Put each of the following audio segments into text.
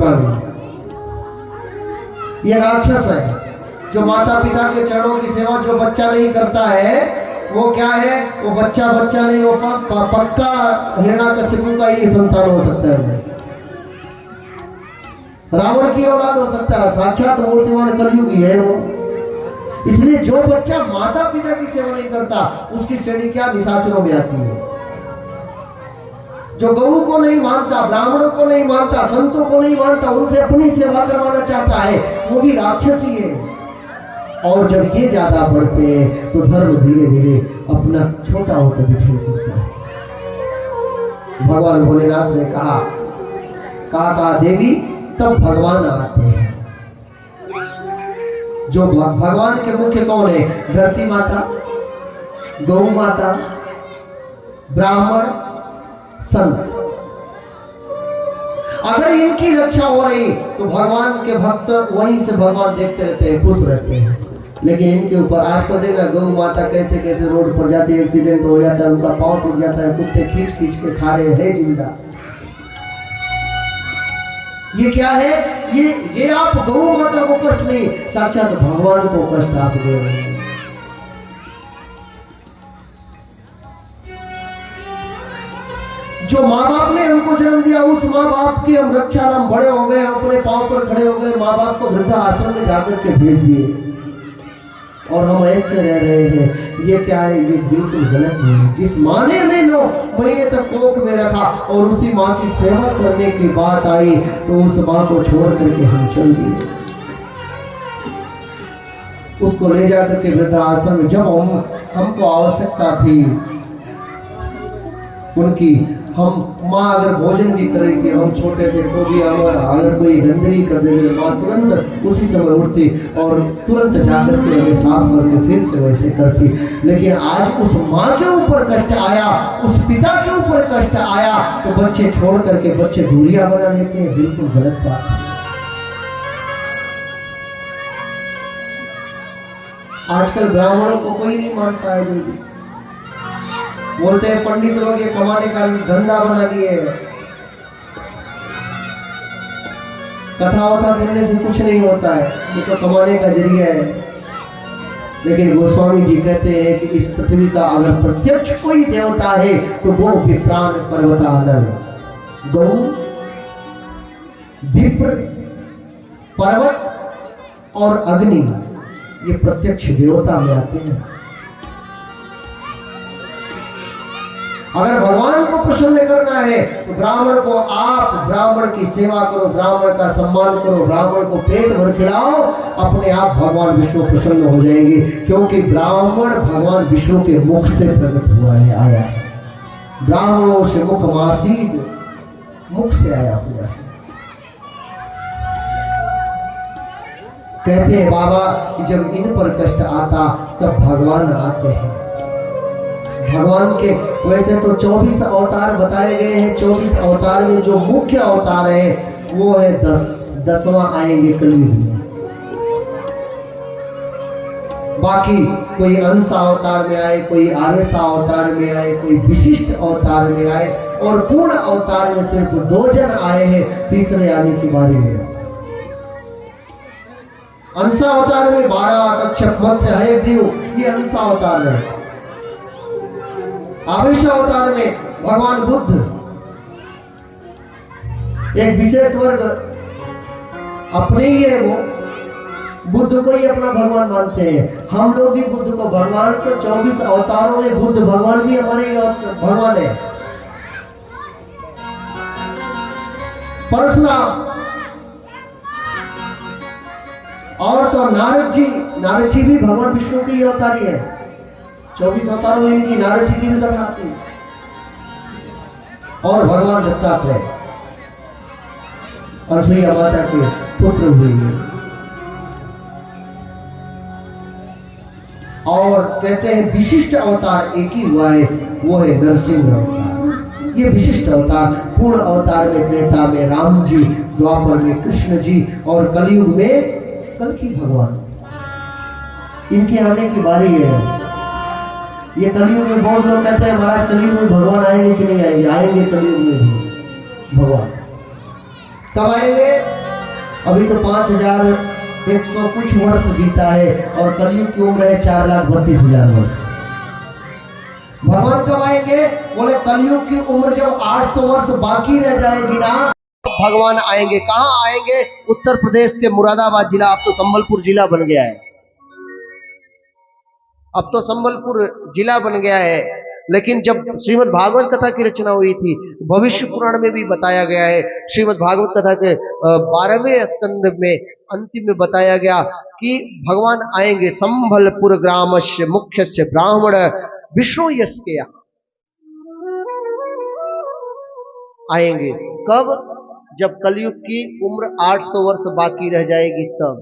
प्राणी, ये राक्षस है। जो माता पिता के चरणों की सेवा जो बच्चा नहीं करता है वो क्या है, वो बच्चा नहीं, वो पक्का हिरण्याकशिपु का ही संतान हो सकता है, रावण की औलाद हो सकता है, साक्षात मूर्तिमान कलयुगी है वो। इसलिए जो बच्चा माता पिता की सेवा नहीं करता उसकी श्रेणी क्या निशाचरों में आती है। जो गऊ को नहीं मानता, ब्राह्मणों को नहीं मानता, संतों को नहीं मानता, उनसे अपनी सेवा करवाना चाहता है, वो भी राक्षसी है। और जब ये ज्यादा बढ़ते हैं तो धर्म धीरे धीरे अपना छोटा होता दिखाई देता है। भगवान भोलेनाथ ने कहा देवी तब भगवान आते हैं। जो भगवान के मुख्य कौन है, धरती माता, गौ माता, ब्राह्मण, संत। अगर इनकी रक्षा हो रही तो भगवान के भक्त वहीं से भगवान देखते रहते हैं, खुश रहते हैं। लेकिन इनके ऊपर आज तो देखना, गौ माता कैसे कैसे रोड पर जाती है, एक्सीडेंट हो जाता है, उनका पांव टूट जाता है, कुत्ते खींच खींच के खा रहे हैं जिंदा। ये क्या है, ये आप गौ माता को कष्ट नहीं, साक्षात भगवान को कष्ट आप दे रहे हैं। जो माँ बाप ने हमको जन्म दिया, उस माँ बाप की हम रक्षा, हम बड़े हो गए, हम अपने पांव पर खड़े हो गए, माँ बाप को वृद्धा आश्रम में जाकर के भेज दिए और हम ऐसे रह रहे हैं। ये क्या है, ये बिल्कुल गलत है। जिस माँ ने हमें 9 महीने तक कोख में रखा और उसी माँ की सेवा करने की बात आई तो उस माँ को छोड़ करके हम चल दिए। उसको ले जाकर के वृद्धा आश्रम में जब हमको आवश्यकता थी उनकी, हम माँ अगर भोजन भी करेंगे, हम छोटे थे तो भी हमारा अगर कोई गंदगी कर देते माँ तुरंत उसी समय उठती और तुरंत जाकर के हमें साफ करके फिर से वैसे करती। लेकिन आज उस माँ के ऊपर कष्ट आया, उस पिता के ऊपर कष्ट आया तो बच्चे छोड़ करके बच्चे दूरियां बना लेते हैं। बिल्कुल गलत बात है। आजकल ब्राह्मणों को कोई नहीं मानता है, दीदी बोलते हैं पंडित लोग ये कमाने का धंधा बना लिए है, कथा वथा सुनने से कुछ नहीं होता है, ये तो कमाने का जरिया है। लेकिन गोस्वामी जी कहते हैं कि इस पृथ्वी का अगर प्रत्यक्ष कोई देवता है तो वो विप्राण पर्वतानल, गौ, विप्र, पर्वत और अग्नि, ये प्रत्यक्ष देवता में आते हैं। अगर भगवान को प्रसन्न करना है तो ब्राह्मण को, आप ब्राह्मण की सेवा करो, ब्राह्मण का सम्मान करो, ब्राह्मण को पेट भर खिलाओ, अपने आप भगवान विष्णु प्रसन्न हो जाएंगे। क्योंकि ब्राह्मण भगवान विष्णु के मुख से प्रकट हुआ है, आया है। ब्राह्मणों से मुख मासीद, मुख से आया हुआ है। कहते हैं बाबा कि जब इन पर कष्ट आता तब भगवान आते हैं। भगवान के वैसे तो 24 अवतार बताए गए हैं। 24 अवतार में जो मुख्य अवतार है वो है 10वां आएंगे कलयुग में। बाकी कोई अंश अवतार में आए, कोई आर्यस अवतार में आए, कोई विशिष्ट अवतार में आए और पूर्ण अवतार में सिर्फ 2 जन आए हैं, तीसरे आने की बारी है। अंशा अवतार में 12 कच्छप, मत्स्य, हयग्रीव, ये अंशा अवतार है। आवेश अवतार में भगवान बुद्ध, एक विशेष वर्ग अपने ही है, वो बुद्ध को ही अपना भगवान मानते हैं। हम लोग भी बुद्ध को भगवान को 24 अवतारों में बुद्ध भगवान भी हमारे भगवान है। परशुराम और तो नारद जी भी भगवान विष्णु की अवतारी है। 24 अवतारों में इनकी नारद जी की भी कथा आती है। और भगवान दत्तात्रेय अनसुईया माता के पुत्र हुए हैं। और कहते हैं विशिष्ट अवतार एक ही हुआ है, वो है नरसिंह अवतार। ये विशिष्ट अवतार, पूर्ण अवतार में त्रेता में राम जी, द्वापर में कृष्ण जी और कलयुग में कल की भगवान। इनके आने की बारी है। ये कलयुग में बहुत लोग कहते हैं महाराज कलयुग में भगवान आएंगे कि नहीं आएंगे? आएंगे कलयुग में भी भगवान। कब आएंगे? अभी तो 5100 कुछ वर्ष बीता है और कलयुग की उम्र है 4,32,000 वर्ष। भगवान कब आएंगे? बोले कलयुग की उम्र जब 800 वर्ष बाकी रह जाएगी ना, भगवान आएंगे। कहाँ आएंगे? उत्तर प्रदेश के मुरादाबाद जिला, अब तो संबलपुर जिला बन गया है। अब तो संबलपुर जिला बन गया है। लेकिन जब श्रीमद् भागवत कथा की रचना हुई थी, भविष्य पुराण में भी बताया गया है, श्रीमद् भागवत कथा के 12वें स्कंद में अंतिम में बताया गया कि भगवान आएंगे संबलपुर ग्रामस्य मुख्यस्य ब्राह्मण विष्णु यश के यहाँ आएंगे। कब? जब कलयुग की उम्र 800 वर्ष बाकी रह जाएगी तब।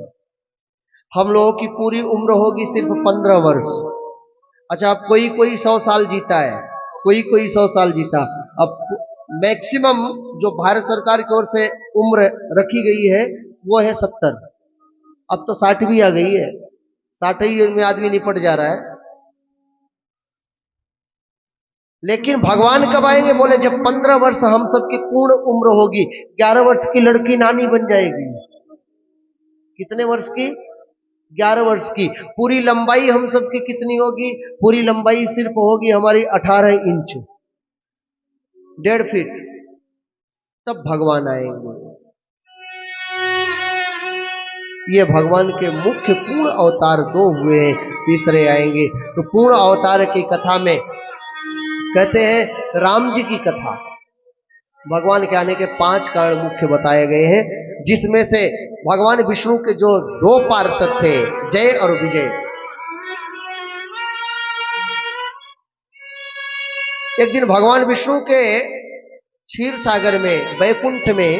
हम लोगों की पूरी उम्र होगी सिर्फ 15 वर्ष। अच्छा, अब कोई 100 साल जीता है, कोई 100 साल जीता। अब मैक्सिमम जो भारत सरकार की ओर से उम्र रखी गई है वो है 70। अब तो 60 भी आ गई है, 60 ही में आदमी निपट जा रहा है। लेकिन भगवान कब आएंगे? बोले जब 15 वर्ष हम सबकी पूर्ण उम्र होगी। 11 वर्ष की लड़की नानी बन जाएगी। कितने वर्ष की? 11 वर्ष की। पूरी लंबाई हम सबकी कितनी होगी? पूरी लंबाई सिर्फ होगी हमारी 18 इंच, 1.5 फीट। तब भगवान आएंगे। ये भगवान के मुख्य पूर्ण अवतार 2 हुए हैं, तीसरे आएंगे। तो पूर्ण अवतार की कथा में कहते हैं राम जी की कथा, भगवान के आने के 5 कारण मुख्य बताए गए हैं, जिसमें से भगवान विष्णु के जो 2 पार्षद थे, जय और विजय। एक दिन भगवान विष्णु के क्षीर सागर में, वैकुंठ में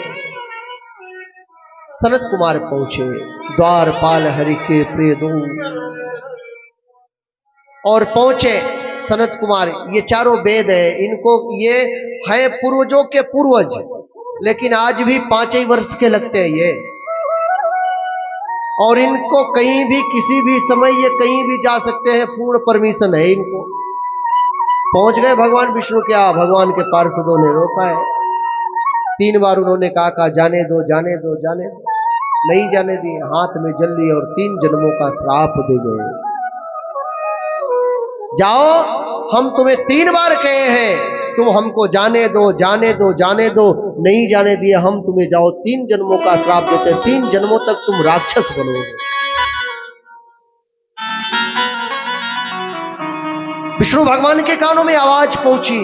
सनत कुमार पहुंचे। द्वारपाल हरि के प्रिय 2 और पहुंचे सनत कुमार। ये चारों वेद है, इनको ये है पूर्वजों के पूर्वज, लेकिन आज भी 5 ही वर्ष के लगते हैं ये। और इनको कहीं भी किसी भी समय ये कहीं भी जा सकते हैं, पूर्ण परमिशन है इनको। पहुंच गए भगवान विष्णु के यहाँ। भगवान के पार्षदों ने रोका है। 3 बार उन्होंने कहा जाने दो जाने दो जाने दो, नहीं जाने दिए। हाथ में जल लिए और 3 जन्मों का श्राप दे गए। जाओ, हम तुम्हें 3 बार कहे हैं, तुम हमको जाने दो जाने दो जाने दो, नहीं जाने दिए, हम तुम्हें जाओ 3 जन्मों का श्राप देते हैं, 3 जन्मों तक तुम राक्षस बनोगे। विष्णु भगवान के कानों में आवाज पहुंची।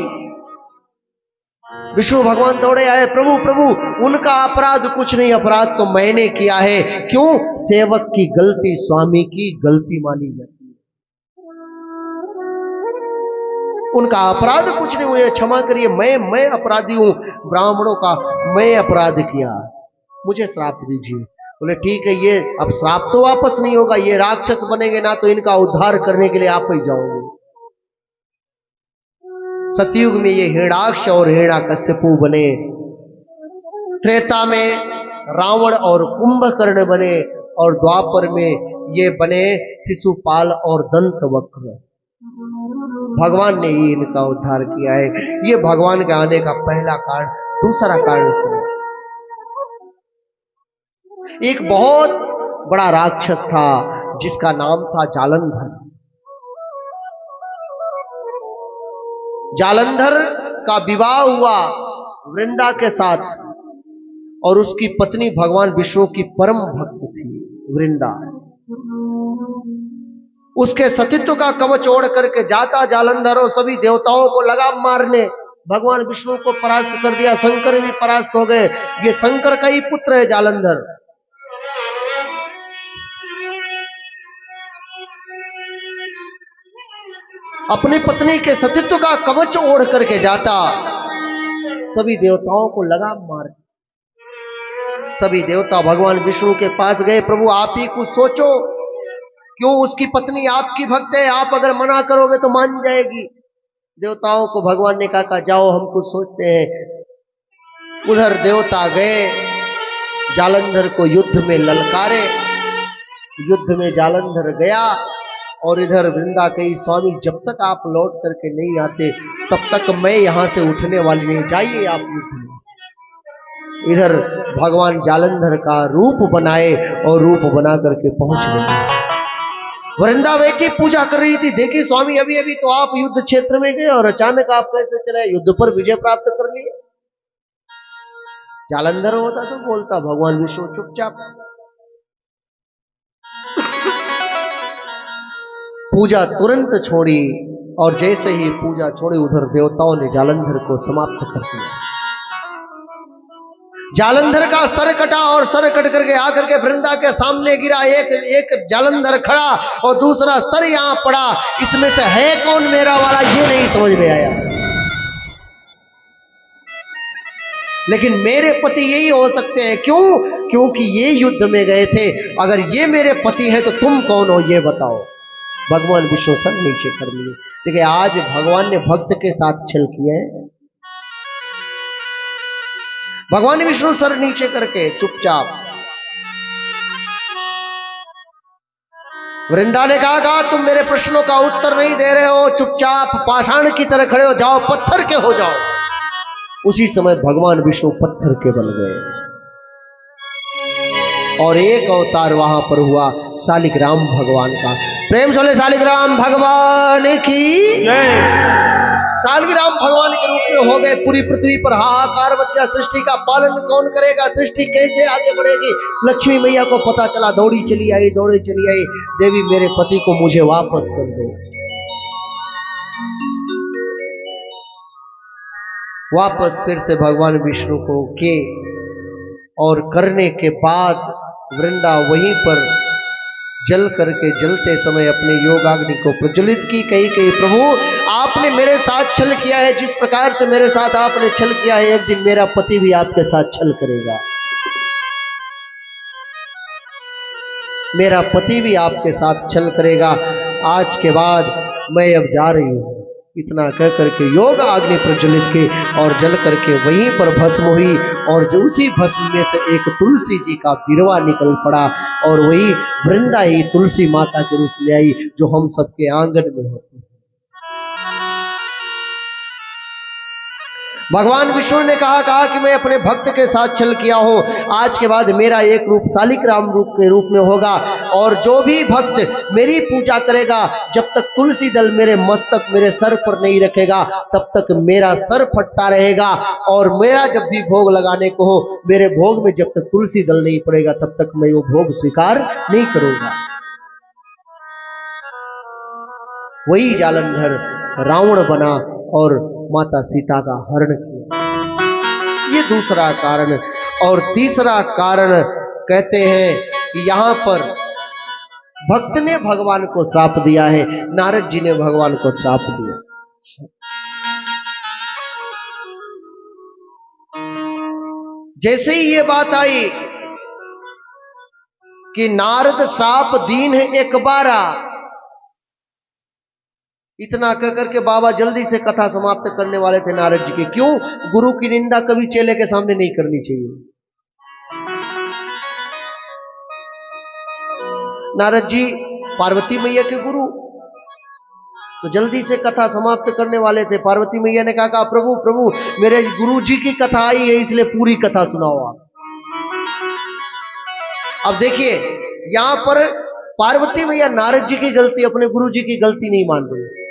विष्णु भगवान दौड़े आए, प्रभु प्रभु उनका अपराध कुछ नहीं, अपराध तो मैंने किया है। क्यों? सेवक की गलती स्वामी की गलती मानी जाती है। उनका अपराध कुछ नहीं, मुझे क्षमा करिए, मैं अपराधी हूं, ब्राह्मणों का मैं अपराध किया, मुझे श्राप दीजिए। बोले ठीक है, ये अब श्राप तो वापस नहीं होगा, ये राक्षस बनेंगे ना, तो इनका उद्धार करने के लिए आप ही जाओगे। सतयुग में ये हिरणाक्ष और हिरण्याकश्यपु बने, त्रेता में रावण और कुंभकर्ण बने, और द्वापर में ये बने शिशुपाल और दंतवक्र। भगवान ने ही इनका उद्धार किया है। ये भगवान के आने का पहला कारण। दूसरा कारण सुनो, एक बहुत बड़ा राक्षस था जिसका नाम था जालंधर। जालंधर का विवाह हुआ वृंदा के साथ, और उसकी पत्नी भगवान विष्णु की परम भक्त थी वृंदा। उसके सतीत्व का कवच ओढ़ करके जाता जालंधर और सभी देवताओं को लगा मारने। भगवान विष्णु को परास्त कर दिया, शंकर भी परास्त हो गए। ये शंकर का ही पुत्र है जालंधर। अपनी पत्नी के सतीत्व का कवच ओढ़ करके जाता, सभी देवताओं को लगा मार। सभी देवता भगवान विष्णु के पास गए, प्रभु आप ही कुछ सोचो, क्यों उसकी पत्नी आपकी भक्त है, आप अगर मना करोगे तो मान जाएगी। देवताओं को भगवान ने कहा जाओ हम कुछ सोचते हैं। उधर देवता गए, जालंधर को युद्ध में ललकारे। युद्ध में जालंधर गया, और इधर वृंदा कही स्वामी जब तक आप लौट करके नहीं आते तब तक मैं यहां से उठने वाली नहीं, जाइए आप युद्ध में। इधर भगवान जालंधर का रूप बनाए और रूप बना करके पहुंच गए। वृंदावन की पूजा कर रही थी। देखिए स्वामी, अभी अभी तो आप युद्ध क्षेत्र में गए और अचानक आप कैसे चले युद्ध पर विजय प्राप्त कर लिए। जालंधर होता तो बोलता, भगवान विष्णु चुपचाप पूजा तुरंत छोड़ी, और जैसे ही पूजा छोड़ी उधर देवताओं ने जालंधर को समाप्त कर दिया। जालंधर का सर कटा और सर कट करके आकर के वृंदा के सामने गिरा। एक जालंधर खड़ा और दूसरा सर यहां पड़ा। इसमें से है कौन मेरा वाला, ये नहीं समझ में आया। लेकिन मेरे पति यही हो सकते हैं। क्यों? क्योंकि ये युद्ध में गए थे। अगर ये मेरे पति है तो तुम कौन हो ये बताओ। भगवान विष्णु सर नीचे कर लिए। देखिए आज भगवान ने भक्त के साथ छल किया है। भगवान विष्णु सर नीचे करके चुपचाप। वृंदा ने कहा तुम मेरे प्रश्नों का उत्तर नहीं दे रहे हो, चुपचाप पाषाण की तरह खड़े हो जाओ, पत्थर के हो जाओ। उसी समय भगवान विष्णु पत्थर के बन गए और एक अवतार वहां पर हुआ शालिग्राम भगवान का। प्रेम से शालिग्राम भगवान की जय। शालिग्राम भगवान के रूप में हो गए। पूरी पृथ्वी पर हाहाकार मच गया। सृष्टि का पालन कौन करेगा, सृष्टि कैसे आगे बढ़ेगी। लक्ष्मी मैया को पता चला, दौड़ी चली आई, देवी मेरे पति को मुझे वापस कर दो। वापस फिर से भगवान विष्णु को के और करने के बाद वृंदा वहीं पर जल करके जलते समय अपने योगाग्नि को प्रज्वलित की। कही प्रभु आपने मेरे साथ छल किया है, जिस प्रकार से मेरे साथ आपने छल किया है, एक दिन मेरा पति भी आपके साथ छल करेगा। मेरा पति भी आपके साथ छल करेगा। आज के बाद मैं अब जा रही हूं। इतना कह करके योग अग्नि प्रज्वलित की और जल करके वहीं पर भस्म हुई। और जो उसी भस्म में से एक तुलसी जी का बिरवा निकल पड़ा और वही वृंदा ही तुलसी माता के रूप में आई, जो हम सबके आंगन में होती है। भगवान विष्णु ने कहा कि मैं अपने भक्त के साथ छल किया हूं। आज के बाद मेरा एक रूप शालिग्राम रूप के रूप में होगा और जो भी भक्त मेरी पूजा करेगा, जब तक तुलसी दल मेरे मस्तक मेरे सर पर नहीं रखेगा तब तक मेरा सर फटता रहेगा। और मेरा जब भी भोग लगाने को हो, मेरे भोग में जब तक तुलसी दल नहीं पड़ेगा तब तक मैं वो भोग स्वीकार नहीं करूंगा। वही जालंधर रावण बना और माता सीता का हरण किया। ये दूसरा कारण। और तीसरा कारण कहते हैं कि यहां पर भक्त ने भगवान को श्राप दिया है। नारद जी ने भगवान को श्राप दिया। जैसे ही ये बात आई कि नारद श्राप दीन है एक बारा, इतना कहकर के बाबा जल्दी से कथा समाप्त करने वाले थे नारद जी की। क्यों? गुरु की निंदा कभी चेले के सामने नहीं करनी चाहिए। नारद जी पार्वती मैया के गुरु, तो जल्दी से कथा समाप्त करने वाले थे। पार्वती मैया ने कहा प्रभु प्रभु मेरे गुरु जी की कथा आई है, इसलिए पूरी कथा सुनाओ आप। अब देखिए यहां पर पार्वती मैया नारद जी की गलती, अपने गुरु जी की गलती नहीं मान रही।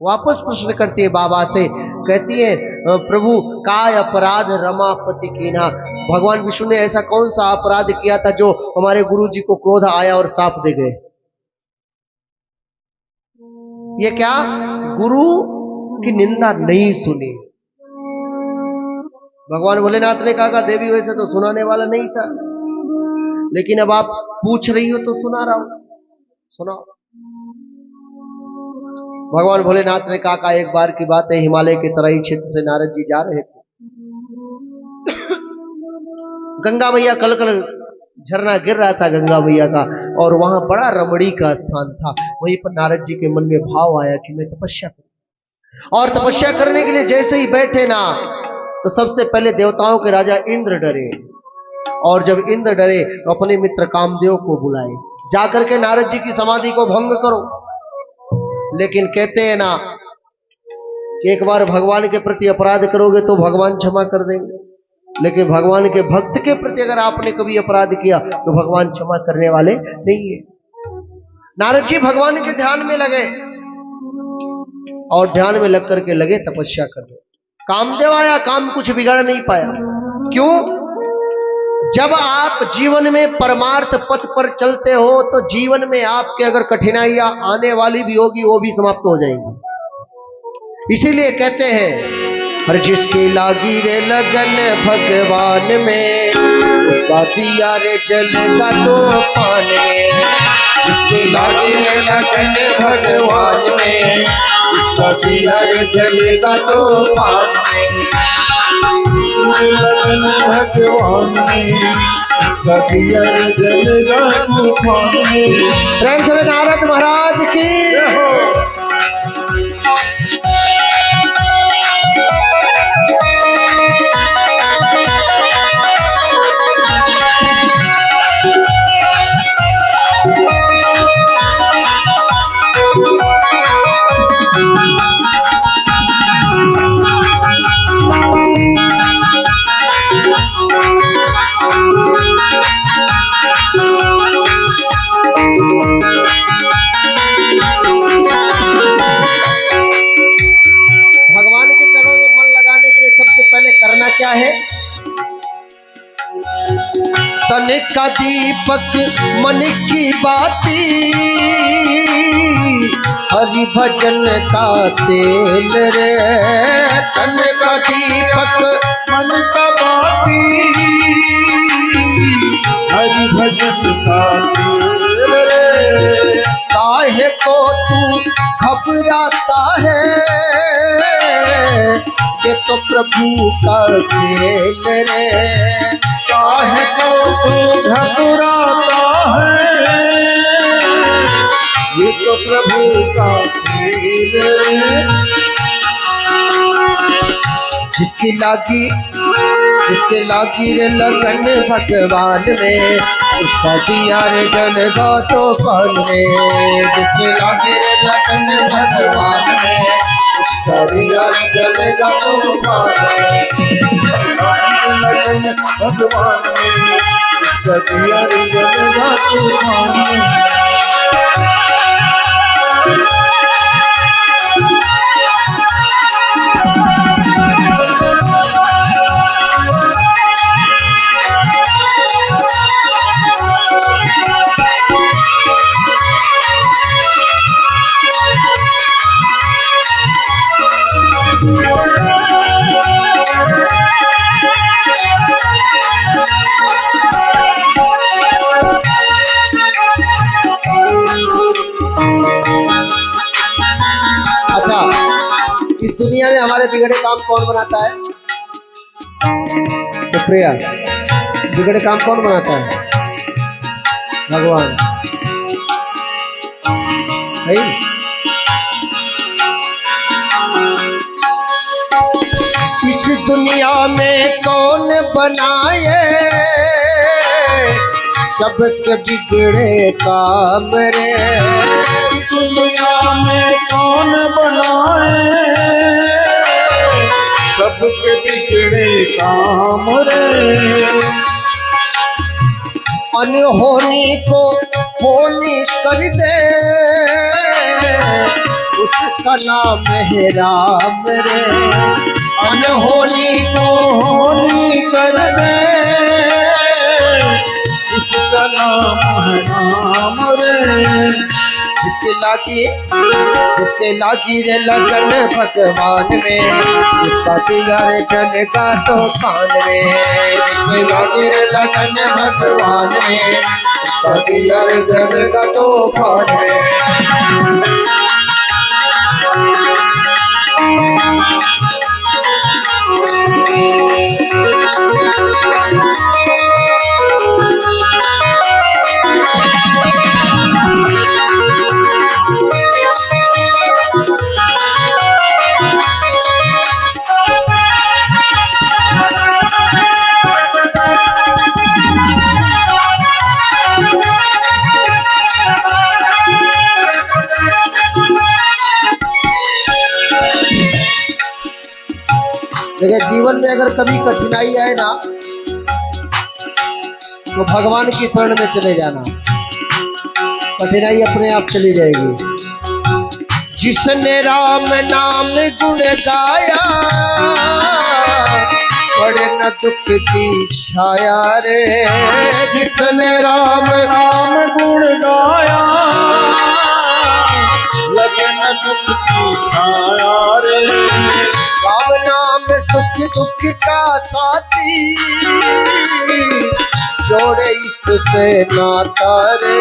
वापस प्रश्न करती है बाबा से, कहती है प्रभु काय अपराध रमापति कीना। भगवान विष्णु ने ऐसा कौन सा अपराध किया था जो हमारे गुरु जी को क्रोध आया और शाप दे गए। ये क्या? गुरु की निंदा नहीं सुनी। भगवान भोलेनाथ ने कहा देवी वैसे तो सुनाने वाला नहीं था, लेकिन अब आप पूछ रही हो तो सुना रहा हूं, सुनाओ। भगवान भोलेनाथ ने कहा एक बार की बात है, हिमालय के तराई क्षेत्र से नारद जी जा रहे थे। गंगा मैया कलकल झरना गिर रहा था गंगा मैया का, और वहां बड़ा रमणी का स्थान था। वहीं पर नारद जी के मन में भाव आया कि मैं तपस्या करूं। और तपस्या करने के लिए जैसे ही बैठे ना, तो सबसे पहले देवताओं के राजा इंद्र डरे। और जब इंद्र डरे तो अपने मित्र कामदेव को बुलाए, जाकर के नारद जी की समाधि को भंग करो। लेकिन कहते हैं ना कि एक बार भगवान के प्रति अपराध करोगे तो भगवान क्षमा कर देंगे। लेकिन भगवान के भक्त के प्रति अगर आपने कभी अपराध किया तो भगवान क्षमा करने वाले नहीं है। नारद जी भगवान के ध्यान में लगे और ध्यान में लग करके लगे तपस्या करने। कामदेव आया, काम कुछ बिगाड़ नहीं पाया। क्यों? जब आप जीवन में परमार्थ पथ पर चलते हो तो जीवन में आपके अगर कठिनाइयां आने वाली भी होगी वो भी समाप्त हो जाएंगी। इसीलिए कहते हैं हर जिसकी लागी रे लगन भगवान में, उसका दिया रे जलेगा तो पान में। जिसकी लागी रे लगन भगवान में, उसका दिया रे जलेगा तो पान में। लगन भगवान में, उसका दिया रे जलेगा तो पान में। प्रेम से नारद महाराज की करना क्या है? तन का दीपक मन की बाती, हरि भजन का तेल रे। तन का दीपक मन का बाती, हरि भजन का तेल रे। काहे को तू घबराता है, ये तो प्रभु का खेल रे। काहे को तू घबराता है, ये तो प्रभु का खेल रे। जिसकी लागी रे लगन भगवान में, उसका दिया रे जलेगा तो पान में। जिसकी लागी रे लगन भगवान में, उसका दिया रे जलेगा तो पान में। लगन भगवान में, उसका दिया रे जलेगा तो पान में। इस दुनिया में हमारे बिगड़े काम कौन बनाता है? सुप्रिया, बिगड़े काम कौन बनाता है? भगवान। नहीं? इस दुनिया में कौन बनाए सबके बिगड़े काम रे। दुनिया में कौन बनाए सबके बिगड़े काम रे। अनहोनी को होनी कर दे, उसका नाम है राम रे। अनहोनी को होनी कर दे, उसका नाम है राम रे। जिसके लागी रे लगन भगवान में, उसका दिया रे जलेगा तो पान में। जिसके लागी रे लगन भगवान में, उसका दिया रे जलेगा तो पान में। जीवन में अगर कभी कठिनाई आए ना तो भगवान की शरण में चले जाना, कठिनाई अपने आप चली जाएगी। जिसने राम नाम गुण गाया पड़े न दुख की छाया रे। जिसने राम नाम गुण गाया लगे न दुख की छाया रे। राम नाम सुख दुख का साथी जोड़े इससे नाता रे।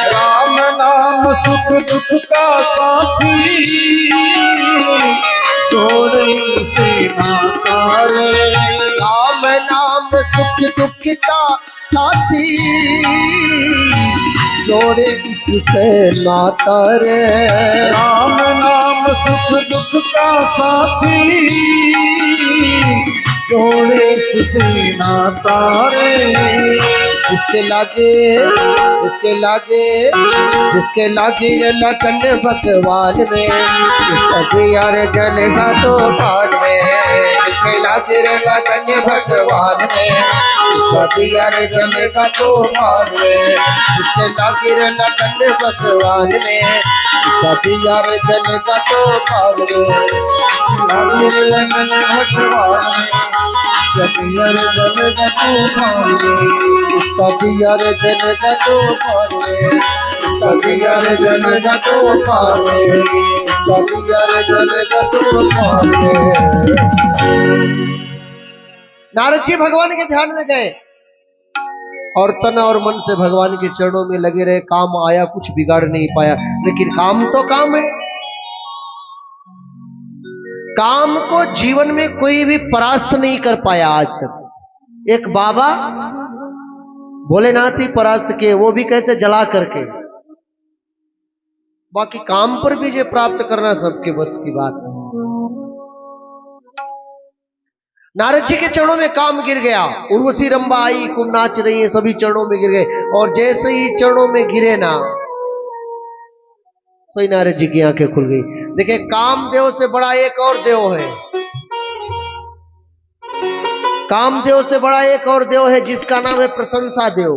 राम नाम सुख दुख का साथी जोड़े इससे नाता रे। राम नाम सुख दुख का साथी जोड़े इससे नाता रे। राम नाम सुख दुख का साथी जोड़े इससे नाता रे। जिसके लागे ये लगन भगवान में यार जलेगा तो भाग में। जिसके लागे लगन भगवान में यार जलेगा तो भाग में। जिसके लागे लगन भगवान में यार जलेगा तो भाग में। लगन भगवान जलियर जलेगा तो भागे। तबियर जलेगा तो भागे। तबियर जलेगा तो भागे। तबियर जलेगा तो भागे। नारद जी भगवान के ध्यान में गए और तन और मन से भगवान के चरणों में लगे रहे। काम आया, कुछ बिगाड़ नहीं पाया, लेकिन काम तो काम है। काम को जीवन में कोई भी परास्त नहीं कर पाया आज तक। एक बाबा भोलेनाथ ही परास्त किए, वो भी कैसे, जला करके। बाकी काम पर विजय प्राप्त करना सबके बस की बात है। नारद जी के चरणों में काम गिर गया। उर्वशी रंभा आई, खूब नाच रही है, सभी चरणों में गिर गए। और जैसे ही चरणों में गिरे ना, सोई नारद जी की आंखें खुल गई। देखिए, कामदेव से बड़ा एक और देव है। कामदेव से बड़ा एक और देव है जिसका नाम है प्रशंसा देव।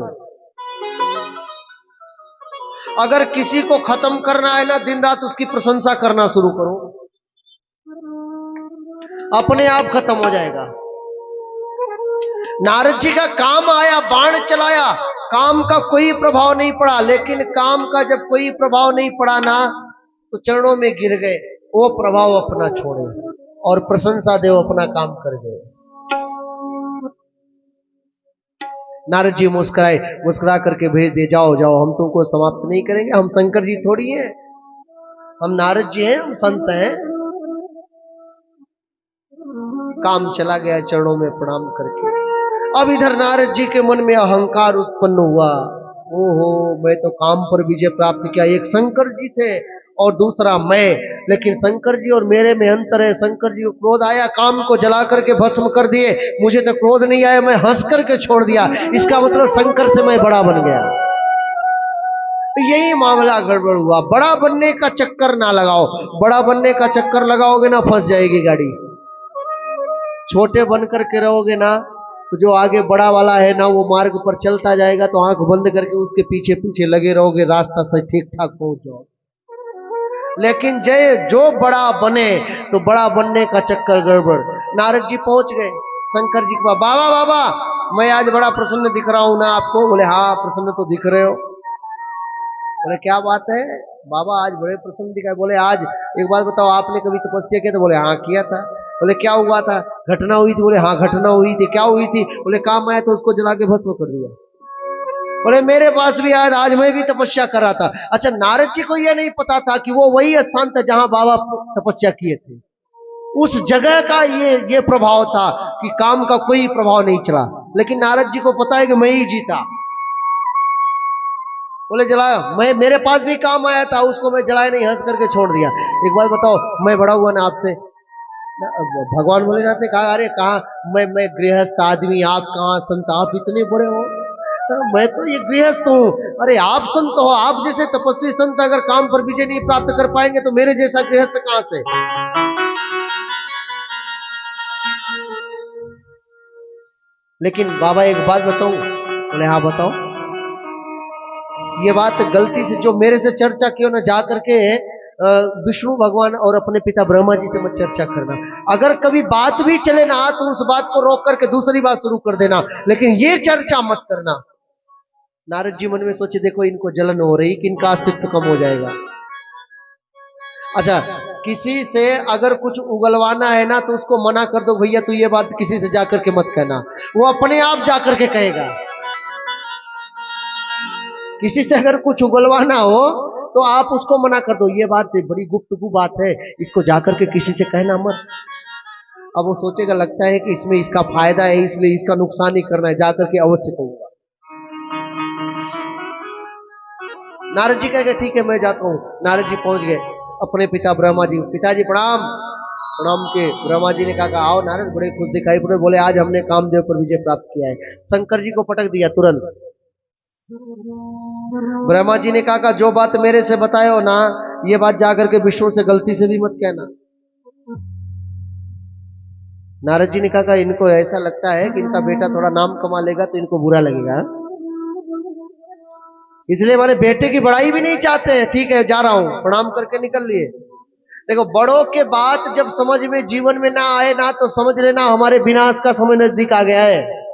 अगर किसी को खत्म करना है ना, दिन रात उसकी प्रशंसा करना शुरू करो, अपने आप खत्म हो जाएगा। नारद जी का काम आया, बाण चलाया, काम का कोई प्रभाव नहीं पड़ा। लेकिन काम का जब कोई प्रभाव नहीं पड़ा ना, तो चरणों में गिर गए। वो प्रभाव अपना छोड़े और प्रशंसा देव अपना काम कर गए। नारद जी मुस्कुराए, मुस्कुरा करके भेज दिए, जाओ जाओ, हम तुमको समाप्त नहीं करेंगे। हम शंकर जी थोड़ी हैं, हम नारद जी हैं, हम संत हैं। काम चला गया चरणों में प्रणाम करके। अब इधर नारद जी के मन में अहंकार उत्पन्न हुआ। ओहो, मैं तो काम पर विजय प्राप्त किया। एक शंकर जी थे और दूसरा मैं, लेकिन शंकर जी और मेरे में अंतर है। शंकर जी को क्रोध आया, काम को जला करके भस्म कर दिए। मुझे तो क्रोध नहीं आया, मैं हंस करके छोड़ दिया। इसका मतलब शंकर से मैं बड़ा बन गया। यही मामला गड़बड़ हुआ। बड़ा बनने का चक्कर ना लगाओ, बड़ा बनने का चक्कर लगाओगे ना फंस जाएगी गाड़ी। छोटे बन करके रहोगे ना, तो जो आगे बड़ा वाला है ना, वो मार्ग पर चलता जाएगा, तो आंख बंद करके उसके पीछे पीछे लगे रहोगे, रास्ता से ठीक ठाक पहुंच जाओ। लेकिन जो बड़ा बने, तो बड़ा बनने का चक्कर गड़बड़। नारद जी पहुंच गए शंकर जी के पास। बाबा बाबा, मैं आज बड़ा प्रसन्न दिख रहा हूं ना आपको? बोले हाँ, प्रसन्न तो दिख रहे हो। बोले क्या बात है बाबा, आज बड़े प्रसन्न दिखाए। बोले आज एक बात बताओ, आपने कभी तपस्या किया? तो बोले हाँ किया था। बोले क्या हुआ था? घटना हुई थी? बोले हाँ घटना हुई थी। क्या हुई थी? बोले काम आया तो उसको जला के भस्म कर दिया। बोले मेरे पास भी आज मैं भी तपस्या कर रहा था। अच्छा, नारद जी को यह नहीं पता था कि वो वही स्थान था जहां बाबा तपस्या किए थे। उस जगह का ये प्रभाव था कि काम का कोई प्रभाव नहीं चला। लेकिन नारद जी को पता है कि मैं ही जीता। बोले जलाया, मेरे पास भी काम आया था, उसको मैं जलाया नहीं, हंस करके छोड़ दिया। एक बात बताओ, मैं बड़ा हुआ ना आपसे? भगवान भोलेनाथ ने कहा, अरे कहा मैं गृहस्थ आदमी, आप कहाँ संत, आप इतने बड़े हो? मैं तो ये गृहस्थ हूँ। अरे आप संत हो, आप जैसे तपस्वी संत अगर काम पर विजय नहीं प्राप्त कर पाएंगे तो मेरे जैसा गृहस्थ कहां से? लेकिन बाबा एक बात बताऊं? बोले हाँ बताओ। ये बात गलती से जो मेरे से चर्चा की ना, जा करके विष्णु भगवान और अपने पिता ब्रह्मा जी से मत चर्चा करना। अगर कभी बात भी चले ना तो उस बात को रोक करके दूसरी बात शुरू कर देना, लेकिन ये चर्चा मत करना। नारद जी मन में सोचे, देखो इनको जलन हो रही कि इनका अस्तित्व कम हो जाएगा। अच्छा, किसी से अगर कुछ उगलवाना है ना तो उसको मना कर दो, भैया तू ये बात किसी से जाकर के मत कहना, वो अपने आप जाकर के कहेगा। किसी से अगर कुछ उगलवाना हो तो आप उसको मना कर दो, ये बात बड़ी गुप्तगू बात है, इसको जाकर के किसी से कहना मत। अब वो सोचेगा, लगता है कि इसमें इसका फायदा है इसलिए इसका नुकसान ही करना है, जाकर के अवश्य कहूंगा। नारद जी कहेंगे ठीक है मैं जाता हूं। नारद जी पहुंच गए अपने पिता ब्रह्मा जी, पिताजी प्रणाम। प्रणाम के ब्रह्मा जी ने कहा आओ नारद, बड़े खुश दिखाई पड़े। बोले आज हमने कामदेव पर विजय प्राप्त किया है। शंकर जी को पटक दिया तुरंत। ब्रह्मा जी ने कहा जो बात मेरे से बताए हो ना, ये बात जाकर के विष्णु से गलती से भी मत कहना। नारद जी ने कहा इनको ऐसा लगता है कि इनका बेटा थोड़ा नाम कमा लेगा तो इनको बुरा लगेगा, इसलिए हमारे बेटे की बड़ाई भी नहीं चाहते हैं। ठीक है जा रहा हूं, प्रणाम करके निकल लिए। देखो बड़ों के बात जब समझ में जीवन में ना आए ना तो समझ लेना हमारे विनाश का समय नजदीक आ गया है।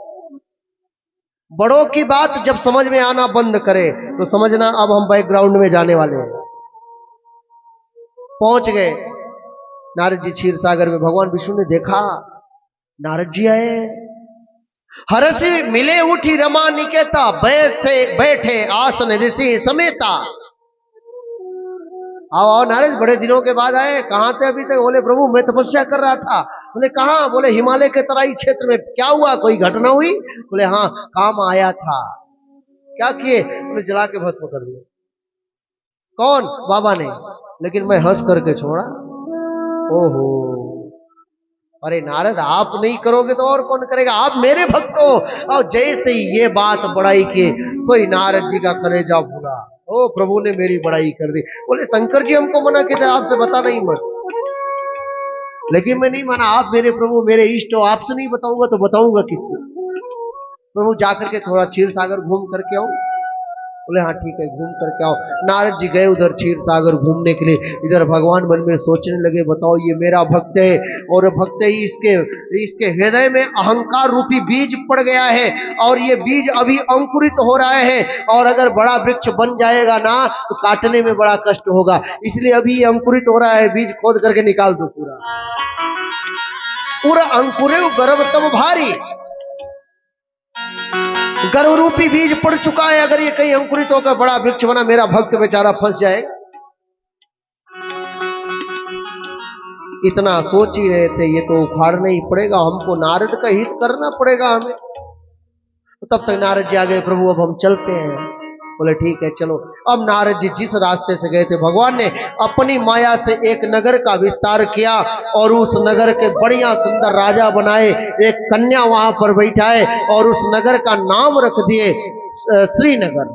बड़ों की बात जब समझ में आना बंद करे तो समझना अब हम बैकग्राउंड में जाने वाले हैं। पहुंच गए नारद जी क्षीर सागर में। भगवान विष्णु ने देखा नारद जी आए, हरसी मिले उठी रमा निकेता, बैठे आसन ऋषि समेता। आओ नारद, बड़े दिनों के बाद आए, कहां थे अभी तक? बोले प्रभु मैं तपस्या कर रहा था। बोले कहां? बोले हिमालय के तराई क्षेत्र में। क्या हुआ, कोई घटना हुई? बोले हाँ काम आया था। क्या किए? बोले जला के भस्म कर दिया। कौन? बाबा ने। लेकिन मैं हंस करके छोड़ा। ओहो, अरे नारद आप नहीं करोगे तो और कौन करेगा, आप मेरे भक्त हो। और जैसे ही ये बात बड़ाई की सोई नारद जी का कलेजा फूला। ओ प्रभु ने मेरी बड़ाई कर दी। बोले शंकर जी हमको मना किया था आपसे बताना ही मत, लेकिन मैं नहीं माना। आप मेरे प्रभु मेरे इष्ट हो, आपसे नहीं बताऊंगा तो बताऊंगा किससे? प्रभु जाकर के थोड़ा क्षीर सागर घूम करके आओ। बोले हाँ ठीक है घूम करके आओ। नारद जी गए उधर क्षीर सागर घूमने के लिए। इधर भगवान मन में सोचने लगे, बताओ ये मेरा भक्त है और भक्त ही इसके हृदय में अहंकार रूपी बीज पड़ गया है और ये बीज अभी अंकुरित हो रहा है, और अगर बड़ा वृक्ष बन जाएगा ना तो काटने में बड़ा कष्ट होगा, इसलिए अभी ये अंकुरित हो रहा है, बीज खोद करके निकाल दो। पूरा अंकुरे गर्भ तब भारी, गर्भ रूपी बीज पड़ चुका है, अगर ये कहीं अंकुरित होकर बड़ा वृक्ष बना मेरा भक्त बेचारा फंस जाए। इतना सोच ही रहे थे, ये तो उखाड़ना ही पड़ेगा हमको, नारद का हित करना पड़ेगा हमें। तब तक नारद जी आ गए, प्रभु अब हम चलते हैं। बोले ठीक है चलो। अब नारद जी जिस रास्ते से गए थे, भगवान ने अपनी माया से एक नगर का विस्तार किया और उस नगर के बढ़िया सुंदर राजा बनाए, एक कन्या वहां पर बैठाए और उस नगर का नाम रख दिए श्रीनगर।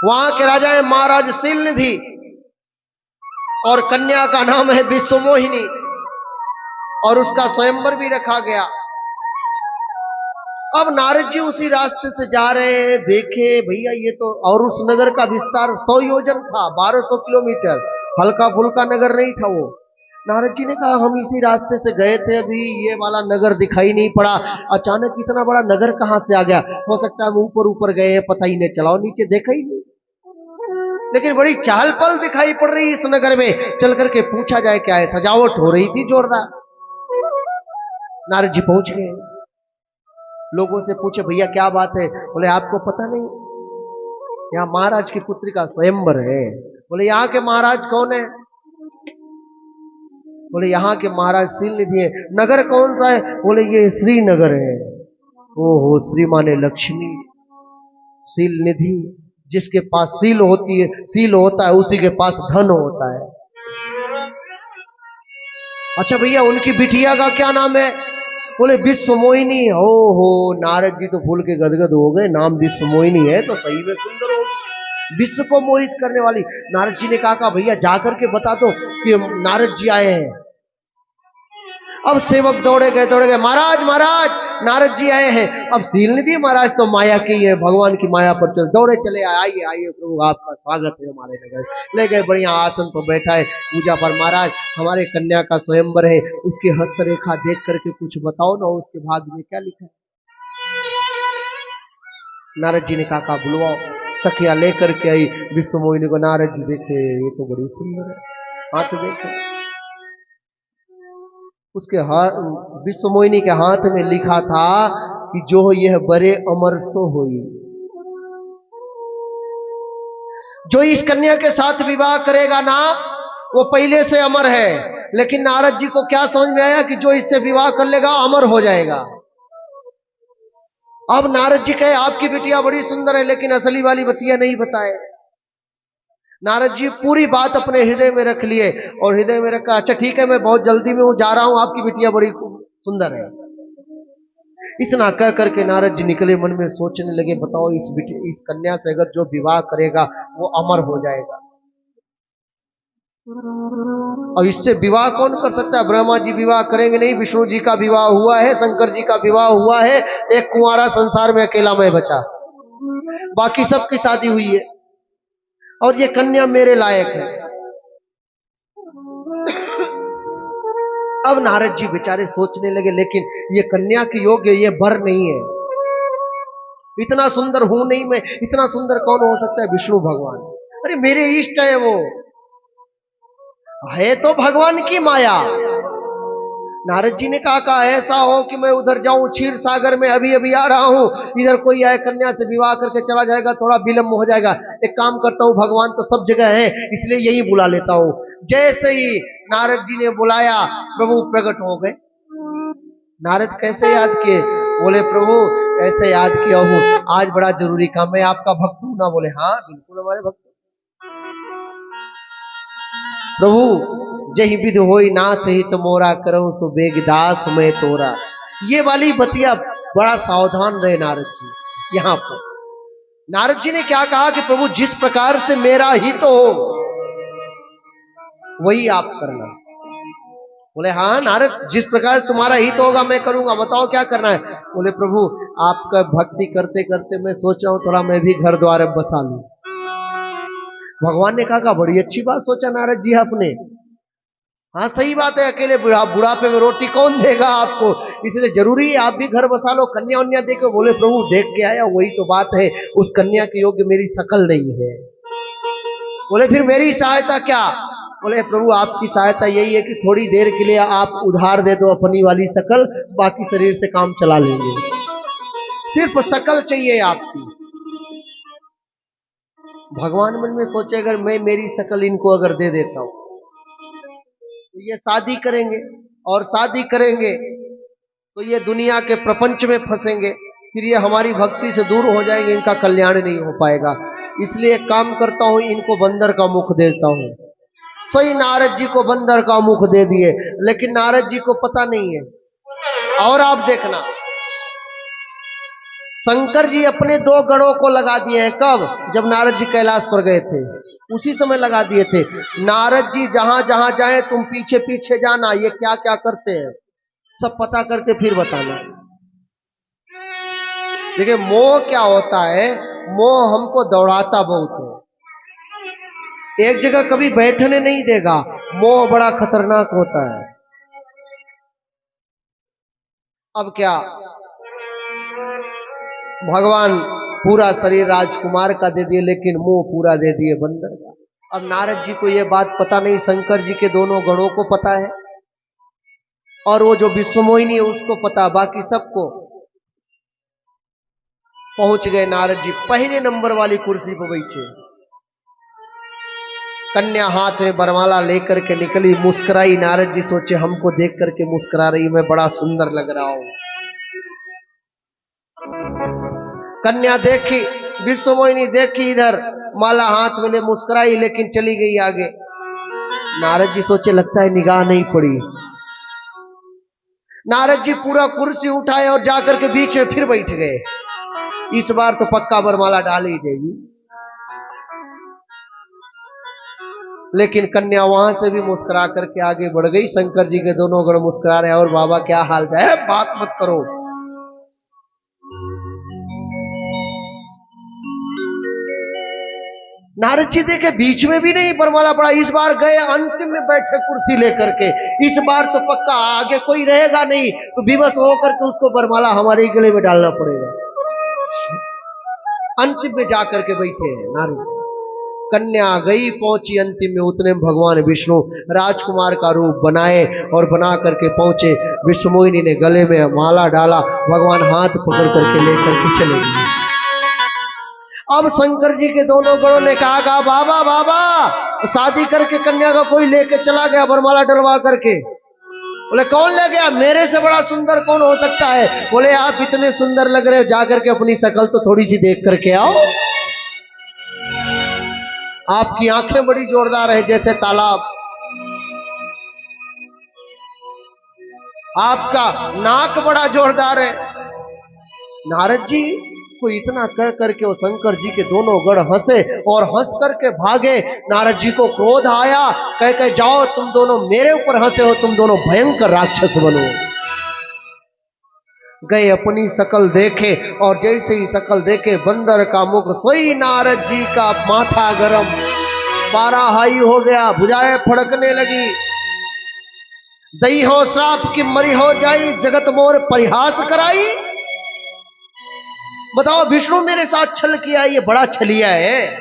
वहां के राजा है महाराज शीलनिधि और कन्या का नाम है विश्वमोहिनी, और उसका स्वयंवर भी रखा गया। अब नारद जी उसी रास्ते से जा रहे हैं, देखे भैया ये तो, और उस नगर का विस्तार 100 योजन था, 1200 किलोमीटर, हल्का फुल्का नगर नहीं था वो। नारद जी ने कहा हम इसी रास्ते से गए थे, अभी ये वाला नगर दिखाई नहीं पड़ा, अचानक इतना बड़ा नगर कहां से आ गया? हो सकता है हम ऊपर ऊपर गए पता ही नहीं चला, और नीचे देखा ही नहीं, लेकिन बड़ी चहल पहल दिखाई पड़ रही इस नगर में। चल करके पूछा जाए क्या है, सजावट हो रही थी जोरदार। नारद जी पहुंच गए, लोगों से पूछे भैया क्या बात है? बोले आपको पता नहीं, यहाँ महाराज की पुत्री का स्वयंवर है। बोले यहाँ के महाराज कौन है? बोले यहाँ के महाराज शीलनिधि है। नगर कौन सा है? बोले ये श्रीनगर है। ओहो, श्री माने लक्ष्मी, शीलनिधि, जिसके पास सील होती है, सील होता है उसी के पास धन होता है। अच्छा भैया उनकी बिटिया का क्या नाम है? बोले विश्वमोहिनी। हो नारद जी तो फूल के गदगद हो गए, नाम विश्वमोहिनी है तो सही में सुंदर हो, विश्व को मोहित करने वाली। नारद जी ने कहा भैया जाकर के बता दो कि नारद जी आए हैं। अब सेवक दौड़े गए, महाराज महाराज नारद जी आए हैं। अब शीलनिधि महाराज तो माया की है, भगवान की माया पर दौड़े चले, आइए आइए प्रभु आपका स्वागत है हमारे नगर। ले गए, बढ़िया आसन पर बैठा है पूजा पर। महाराज हमारे कन्या का स्वयंवर है, उसकी हस्तरेखा देख करके कुछ बताओ ना, उसके भाग्य में क्या लिखा है। नारद जी ने कहा बुलवाओ। सखिया लेकर के आई विश्व मोहिनी को। नारद जी देखे ये तो बड़ी सुंदर है, हाथ देखे, उसके हाथ विश्व मोहिनी के हाथ में लिखा था कि जो यह बड़े अमर सो होई, जो इस कन्या के साथ विवाह करेगा ना वो पहले से अमर है। लेकिन नारद जी को क्या समझ में आया कि जो इससे विवाह कर लेगा अमर हो जाएगा। अब नारद जी कहे आपकी बिटिया बड़ी सुंदर है, लेकिन असली वाली बतिया नहीं बताए। नारद जी पूरी बात अपने हृदय में रख लिए और हृदय में रखा, अच्छा ठीक है मैं बहुत जल्दी में हूं, जा रहा हूं, आपकी बिटिया बड़ी सुंदर है। इतना कह करके नारद जी निकले, मन में सोचने लगे बताओ इस कन्या से अगर जो विवाह करेगा वो अमर हो जाएगा, और इससे विवाह कौन कर सकता है। ब्रह्मा जी विवाह करेंगे नहीं, विष्णु जी का विवाह हुआ है, शंकर जी का विवाह हुआ है, एक कुंवारा संसार में अकेला मैं बचा, बाकी सबकी शादी हुई है और ये कन्या मेरे लायक है। अब नारद जी बेचारे सोचने लगे लेकिन ये कन्या के योग्य ये वर नहीं है, इतना सुंदर हूं नहीं मैं, इतना सुंदर कौन हो सकता है, विष्णु भगवान, अरे मेरे इष्ट है वो, है तो भगवान की माया। नारद जी ने कहा ऐसा हो कि मैं उधर जाऊं क्षीर सागर में, अभी अभी आ रहा हूं, इधर कोई आए कन्या से विवाह करके चला जाएगा, थोड़ा विलंब हो जाएगा, एक काम करता हूं भगवान तो सब जगह है इसलिए यही बुला लेता हूं। जैसे ही नारद जी ने बुलाया प्रभु प्रकट हो गए। नारद कैसे याद किए, बोले प्रभु ऐसे याद किया हूं, आज बड़ा जरूरी काम, मैं आपका भक्त हूं ना। बोले हाँ बिल्कुल हमारे भक्त। प्रभु जही विध होई नाथ ही तो मोरा करूं सो बेगदास में तोरा। ये वाली बतिया बड़ा सावधान रहे नारद जी। यहां पर नारद जी ने क्या कहा कि प्रभु जिस प्रकार से मेरा हित हो वही आप करना। बोले हाँ नारद जिस प्रकार तुम्हारा हित होगा मैं करूंगा, बताओ क्या करना है। बोले प्रभु आपका भक्ति करते करते मैं सोच रहा हूं थोड़ा मैं भी घर द्वार बसा लूं। भगवान ने कहा बड़ी अच्छी बात सोचा नारद जी आपने, हाँ सही बात है, अकेले बुढ़ापे में रोटी कौन देगा आपको, इसलिए जरूरी है आप भी घर बसा लो, कन्या उन्या देखो। बोले प्रभु देख के आया, वही तो बात है, उस कन्या के योग्य मेरी शकल नहीं है। बोले फिर मेरी सहायता क्या। बोले प्रभु आपकी सहायता यही है कि थोड़ी देर के लिए आप उधार दे दो अपनी वाली शकल, बाकी शरीर से काम चला लेंगे, सिर्फ शकल चाहिए आपकी। भगवान मन में सोचे अगर मैं मेरी शकल इनको अगर दे देता हूं तो ये शादी करेंगे, और शादी करेंगे तो ये दुनिया के प्रपंच में फंसेंगे, फिर ये हमारी भक्ति से दूर हो जाएंगे, इनका कल्याण नहीं हो पाएगा। इसलिए एक काम करता हूं इनको बंदर का मुख देता हूं। सही नारद जी को बंदर का मुख दे दिए, लेकिन नारद जी को पता नहीं है। और आप देखना शंकर जी अपने 2 गणों को लगा दिए हैं, कब, जब नारद जी कैलाश पर गए थे उसी समय लगा दिए थे। नारद जी जहां जहां जाए तुम पीछे पीछे जाना, ये क्या क्या करते हैं सब पता करके फिर बताना। देखिए मोह क्या होता है, मोह हमको दौड़ाता बहुत है, एक जगह कभी बैठने नहीं देगा, मोह बड़ा खतरनाक होता है। अब क्या भगवान पूरा शरीर राजकुमार का दे दिए, लेकिन मुंह पूरा दे दिए बंदर का। अब नारद जी को यह बात पता नहीं, शंकर जी के दोनों गणों को पता है और वो जो विश्वमोहिनी है उसको पता, बाकी सबको। पहुंच गए नारद जी, पहले नंबर वाली कुर्सी पर बैठे, कन्या हाथ में बरमाला लेकर के निकली, मुस्कुराई। नारद जी सोचे हमको देख करके मुस्कुरा रही, मैं बड़ा सुंदर लग रहा हूं। कन्या देखी, विश्वमोहिनी देखी, इधर माला हाथ में ले मुस्कुराई, लेकिन चली गई आगे। नारद जी सोचे लगता है निगाह नहीं पड़ी। नारद जी पूरा कुर्सी उठाए और जाकर के बीच में फिर बैठ गए। इस बार तो पक्का बरमाला डाल ही देगी। लेकिन कन्या वहां से भी मुस्कुरा करके आगे बढ़ गई। शंकर जी के दोनों गण मुस्कुरा रहे हैं, और बाबा क्या हाल है, बात मत करो। नारद जी देखे बीच में भी नहीं बरमाला पड़ा। इस बार गए अंतिम में बैठे कुर्सी लेकर के, इस बार तो पक्का आगे कोई रहेगा नहीं, तो विवश होकर के उसको बरमाला हमारे गले में डालना पड़ेगा। अंतिम में जाकर के बैठे हैं नारद। कन्या गई पहुंची अंतिम में, उतने में भगवान विष्णु राजकुमार का रूप बनाए और बना करके पहुंचे। विष्णुमोहिनी ने गले में माला डाला, भगवान हाथ पकड़ करके लेकर के चले गए। अब शंकर जी के दोनों गणों ने कहा बाबा बाबा, शादी करके कन्या का कोई लेके चला गया वरमाला डलवा करके। बोले कौन ले गया? मेरे से बड़ा सुंदर कौन हो सकता है? बोले आप इतने सुंदर लग रहे हो, जाकर के अपनी शक्ल तो थोड़ी सी देख करके आओ। आपकी आंखें बड़ी जोरदार है जैसे तालाब, आपका नाक बड़ा जोरदार है। नारद जी को इतना कह करके वो शंकर जी के दोनों गण हंसे और हंस करके भागे। नारद जी को क्रोध आया, कह जाओ तुम दोनों मेरे ऊपर हंसे हो, तुम दोनों भयंकर राक्षस बनो। गए अपनी शकल देखे, और जैसे ही शकल देखे बंदर का मुख, सोई नारद जी का माथा गरम, पारा हाई हो गया, भुजाएं फड़कने लगी। दई हो श्राप की मरी हो जाई, जगत मोर परिहास कराई। बताओ विष्णु मेरे साथ छल किया, ये बड़ा छलिया है।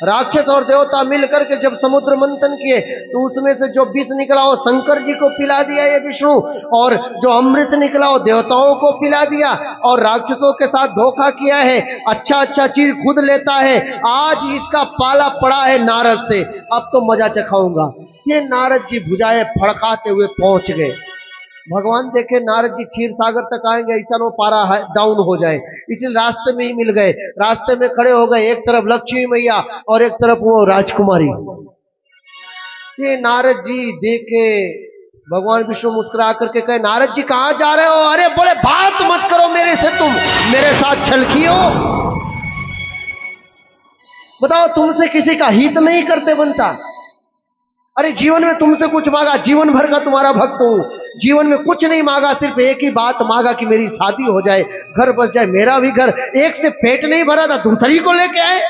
राक्षस और देवता मिलकर के जब समुद्र मंथन किए तो उसमें से जो विष निकला वो शंकर जी को पिला दिया ये विष्णु, और जो अमृत निकला वो देवताओं को पिला दिया, और राक्षसों के साथ धोखा किया है। अच्छा अच्छा चीज खुद लेता है। आज इसका पाला पड़ा है नारद से, अब तो मजा चखाऊंगा। ये नारद जी भुजाएं फड़काते हुए पहुंच गए। भगवान देखे नारद जी क्षीर सागर तक आएंगे, ऐसा वो पारा डाउन हो जाए, इसलिए रास्ते में ही मिल गए। रास्ते में खड़े हो गए, एक तरफ लक्ष्मी मैया और एक तरफ वो राजकुमारी। ये नारद जी देखे, भगवान विष्णु मुस्कुरा करके कहे नारद जी कहां जा रहे हो? अरे बोले बात मत करो मेरे से, तुम मेरे साथ छल किए हो। बताओ तुमसे किसी का हित नहीं करते बनता। अरे जीवन में तुमसे कुछ मांगा, जीवन भर का तुम्हारा भक्त हूं, जीवन में कुछ नहीं मांगा, सिर्फ एक ही बात मांगा कि मेरी शादी हो जाए, घर बस जाए, मेरा भी घर। एक से पेट नहीं भरा था, दूसरी को लेके आए।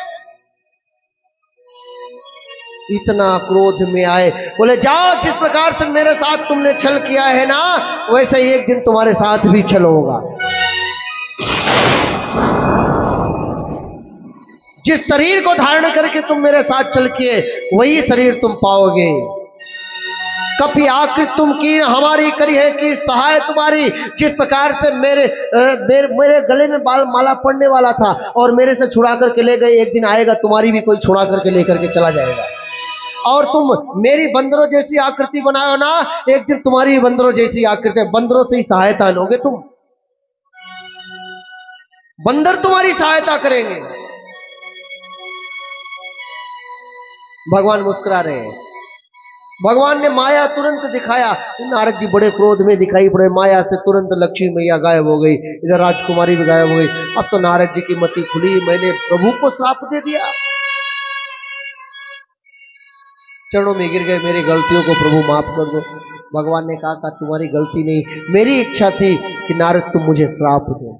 इतना क्रोध में आए, बोले जाओ जिस प्रकार से मेरे साथ तुमने छल किया है ना, वैसे एक दिन तुम्हारे साथ भी छल होगा। जिस शरीर को धारण करके तुम मेरे साथ छल किए वही शरीर तुम पाओगे। कभी आकृत तुम की हमारी करी है कि सहाय तुम्हारी। जिस प्रकार से मेरे गले में बाल माला पड़ने वाला था और मेरे से छुड़ा करके ले गए, एक दिन आएगा तुम्हारी भी कोई छुड़ा करके लेकर के चला जाएगा। और तुम मेरी बंदरों जैसी आकृति बनाओ ना, एक दिन तुम्हारी बंदरों जैसी आकृति, बंदरों से ही सहायता लोगे तुम, बंदर तुम्हारी सहायता करेंगे। भगवान मुस्कुरा रहे हैं। भगवान ने माया तुरंत दिखाया। नारद जी बड़े क्रोध में दिखाई पड़े, माया से तुरंत लक्ष्मी मैया गायब हो गई, इधर राजकुमारी भी गायब हो गई। अब तो नारद जी की मति खुली, मैंने प्रभु को श्राप दे दिया। चरणों में गिर गए, मेरी गलतियों को प्रभु माफ कर दो। भगवान ने कहा तुम्हारी गलती नहीं, मेरी इच्छा थी कि नारद तुम मुझे श्राप दो।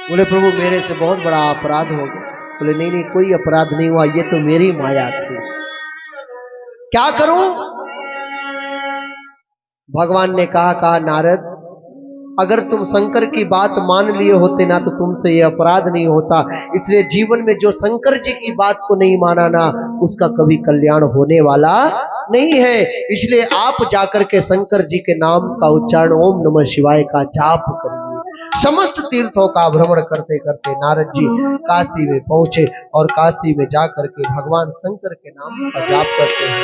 बोले प्रभु मेरे से बहुत बड़ा अपराध हो गया। बोले नहीं नहीं कोई अपराध नहीं हुआ, ये तो मेरी माया थी, क्या करूं? भगवान ने कहा नारद अगर तुम शंकर की बात मान लिए होते ना तो तुमसे ये अपराध नहीं होता। इसलिए जीवन में जो शंकर जी की बात को नहीं माना ना, उसका कभी कल्याण होने वाला नहीं है। इसलिए आप जाकर के शंकर जी के नाम का उच्चारण ओम नमः शिवाय का जाप करिए। समस्त तीर्थों का भ्रमण करते करते नारद जी काशी में पहुंचे और काशी में जाकर के भगवान शंकर के नाम का जाप करते हैं।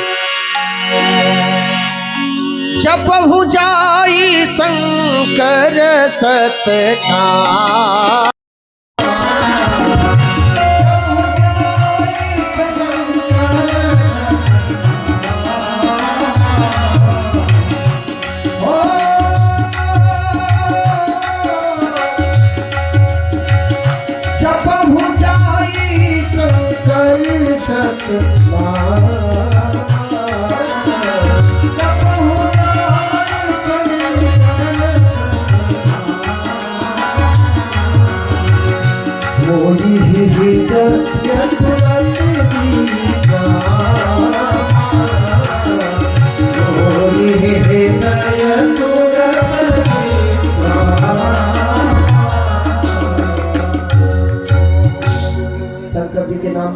जपहु जाई शंकर सतनाम, जपहु जाई शंकर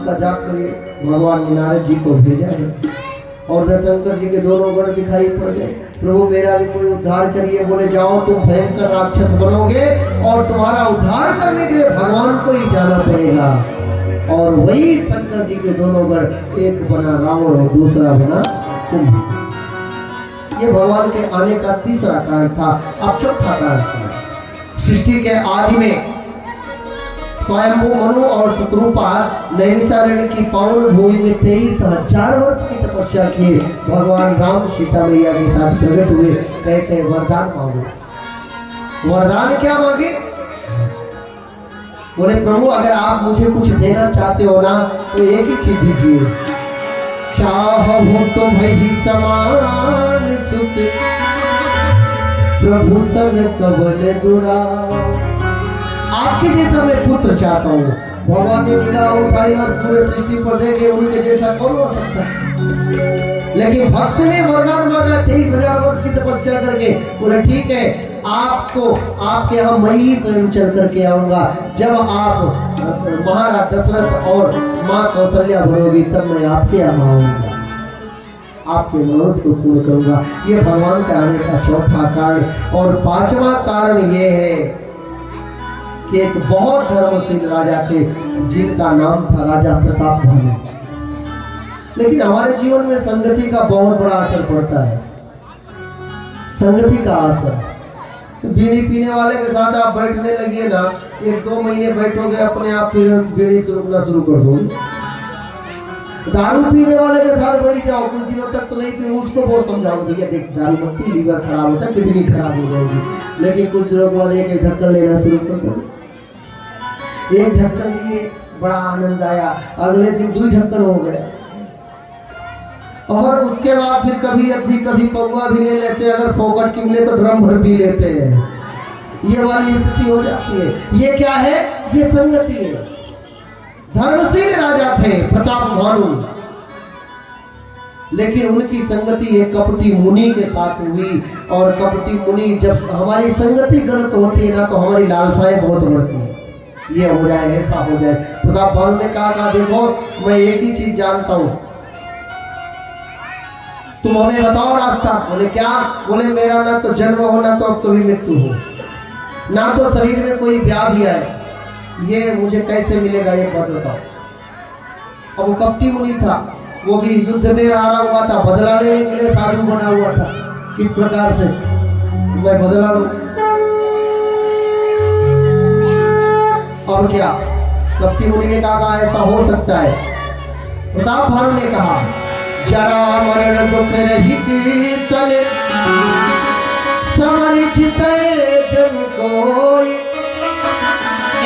का जाप करिए। भगवान ने नारद जी को भेजा है और दशंकर जी के दोनों गण दिखाई पड़ गए। प्रभु मेरा भी कोई उद्धार करिए। बोले जाओ तुम भयंकर राक्षस बनोगे और तुम्हारा उद्धार करने के लिए भगवान को ही जाना पड़ेगा। और वही शंकर जी के दोनों गण, एक बना रावण और दूसरा बना कुंभ। ये भगवान के आने का तीसरा कारण था। अब चौथा कारण था। सृष्टि के आदि में स्वयंभू मनु और शत्रुपा नैमिषारण्य की पावन भूमि में 23,000 वर्ष की तपस्या किए। भगवान राम सीता मैया के साथ प्रकट हुए। कहते वरदान मांगो। वरदान क्या मांगे? बोले प्रभु अगर आप मुझे कुछ देना चाहते हो ना तो एक ही चीज दीजिए। चाहो तो भई समान सुत प्रभु संग कबल दुरा। आपके जैसा मैं पुत्र चाहता हूँ। भगवान ने निगाह उठाई और पूरे सृष्टि पर देखे उनके जैसा कौन हो सकता है। लेकिन भक्त ने वरदान मांगा 23,000 वर्ष की तपस्या करके। बोले ठीक है, आपको आपके यहाँ मैं ही स्वयं चल करके आऊंगा। जब आप महाराज दशरथ और माँ कौशल्या बनोगी तब मैं आपके यहाँ आऊंगा, आपके मनोरथ को पूर्ण करूंगा। ये भगवान के आने का चौथा कारण। और पांचवा कारण ये है कि एक बहुत धर्मशील राजा थे जिनका नाम था राजा प्रताप भानु। लेकिन हमारे जीवन में संगति का बहुत बड़ा असर पड़ता है। संगति का असर, बीड़ी पीने वाले के साथ आप बैठने लगिए ना, 1-2 महीने बैठोगे अपने आप फिर बीड़ी रुकना शुरू कर दोगे। दारू पीने वाले के साथ बैठ जाओ, कुछ दिनों तक तो नहीं पी, उसको बहुत समझाओगे भैया देख दारू मत पी, लीवर खराब होता है, किडनी खराब हो जाएगी। लेकिन कुछ दिनों के बाद एक ढक्कन लेना शुरू कर दो। एक ढक्कन लिए बड़ा आनंद आया, अगले दिन 2 ढक्कन हो गए। और उसके बाद फिर कभी अद्धी कभी पौवा भी ले लेते हैं। अगर फोकट की मिले तो ड्रम भर पी लेते हैं। ये वाली स्थिति हो जाती है। ये क्या है? ये संगति है। धर्मशील राजा थे प्रताप भानु, लेकिन उनकी संगति एक कपटी मुनि के साथ हुई। और कपटी मुनि, जब हमारी संगति गलत होती है ना तो हमारी लालसाएं बहुत बढ़ती है। ये हो जाए, ऐसा हो जाए। प्रताप भानु ने कहा देखो मैं एक ही चीज जानता हूं, तुम हमें बताओ रास्ता। बोले क्या? बोले मेरा ना तो जन्म हो ना तो अब कभी मृत्यु हो, ना तो शरीर में कोई व्याधि आए, ये मुझे कैसे मिलेगा ये बात बताओ। अब वो कपटी मुनि था, वो भी युद्ध में हारा हुआ था, बदला लेने के लिए साधु बना हुआ था। किस प्रकार से मैं बदला लूं? अब क्या? कपटी मुनि ने कहा ऐसा हो सकता है। प्रताप भानु ने कहा जरा मरण दुख रहित तन समरिचित जन कोई,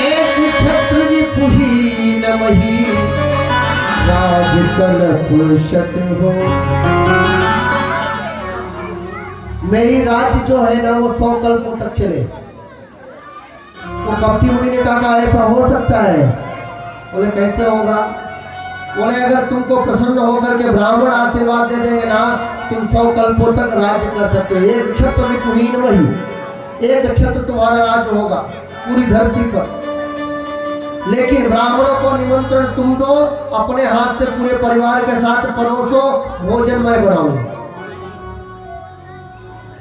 एक छत्र पुही नमही राज कल शत हो। मेरी राज्य जो है ना वो 100 कल्पों तक चले। तो कपटी मुनि ने कहा ऐसा हो सकता है। बोले कैसे होगा? बोले अगर तुमको प्रसन्न होकर के ब्राह्मण आशीर्वाद दे देंगे ना तुम 100 कल्पों तक राज्य कर सकते हो। एक छत्र पुहीन वही, एक छत्र तुम्हारा राज्य होगा पूरी धरती पर। लेकिन ब्राह्मणों को निमंत्रण तुम दो, अपने हाथ से पूरे परिवार के साथ परोसो, भोजन मैं बनाऊंगा।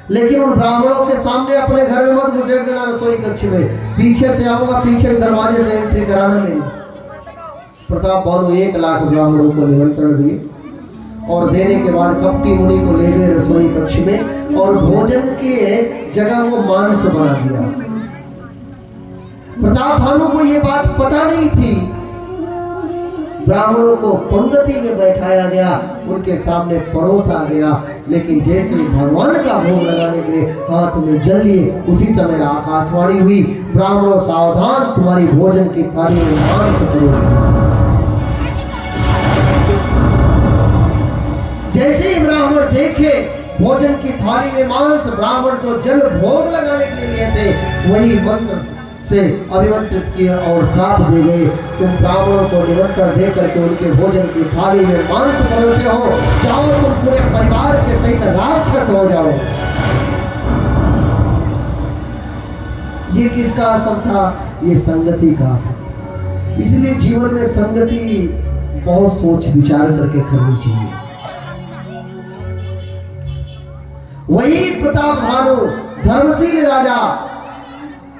लेकिन उन ब्राह्मणों के सामने अपने घर में मत घुसेड़ देना रसोई कक्ष में, पीछे से आऊंगा, पीछे के दरवाजे से एंट्री कराना नहीं। प्रताप भानु 1 लाख ब्राह्मणों को निमंत्रण दिए और देने के बाद कपटी मुनि को ले गए रसोई कक्ष में और भोजन के जगह वो मांस बना दिया। प्रताप भानु को ये बात पता नहीं थी। ब्राह्मणों को पंक्ति में बैठाया गया, उनके सामने परोसा गया। लेकिन जैसे भगवान का भोग लगाने के लिए हाथ में जल लिए, उसी समय आकाशवाणी हुई ब्राह्मणों सावधान, तुम्हारी भोजन की थाली में मांस परोसा। जैसे ही ब्राह्मण देखे भोजन की थाली में मांस, ब्राह्मण जो जल भोग लगाने के लिए थे वही मंत्र से अभिमंत्रित किए और श्राप दे गए, तुम ब्राह्मणों को निमंत्रण दे करके उनके भोजन की थाली में मांस परोसे हो, जाओ तुम पूरे परिवार के सहित राक्षस हो जाओ। ये किसका असर था? ये संगति का असर। इसलिए जीवन में संगति बहुत सोच विचार करके करनी चाहिए। वही प्रताप भानु धर्मशील राजा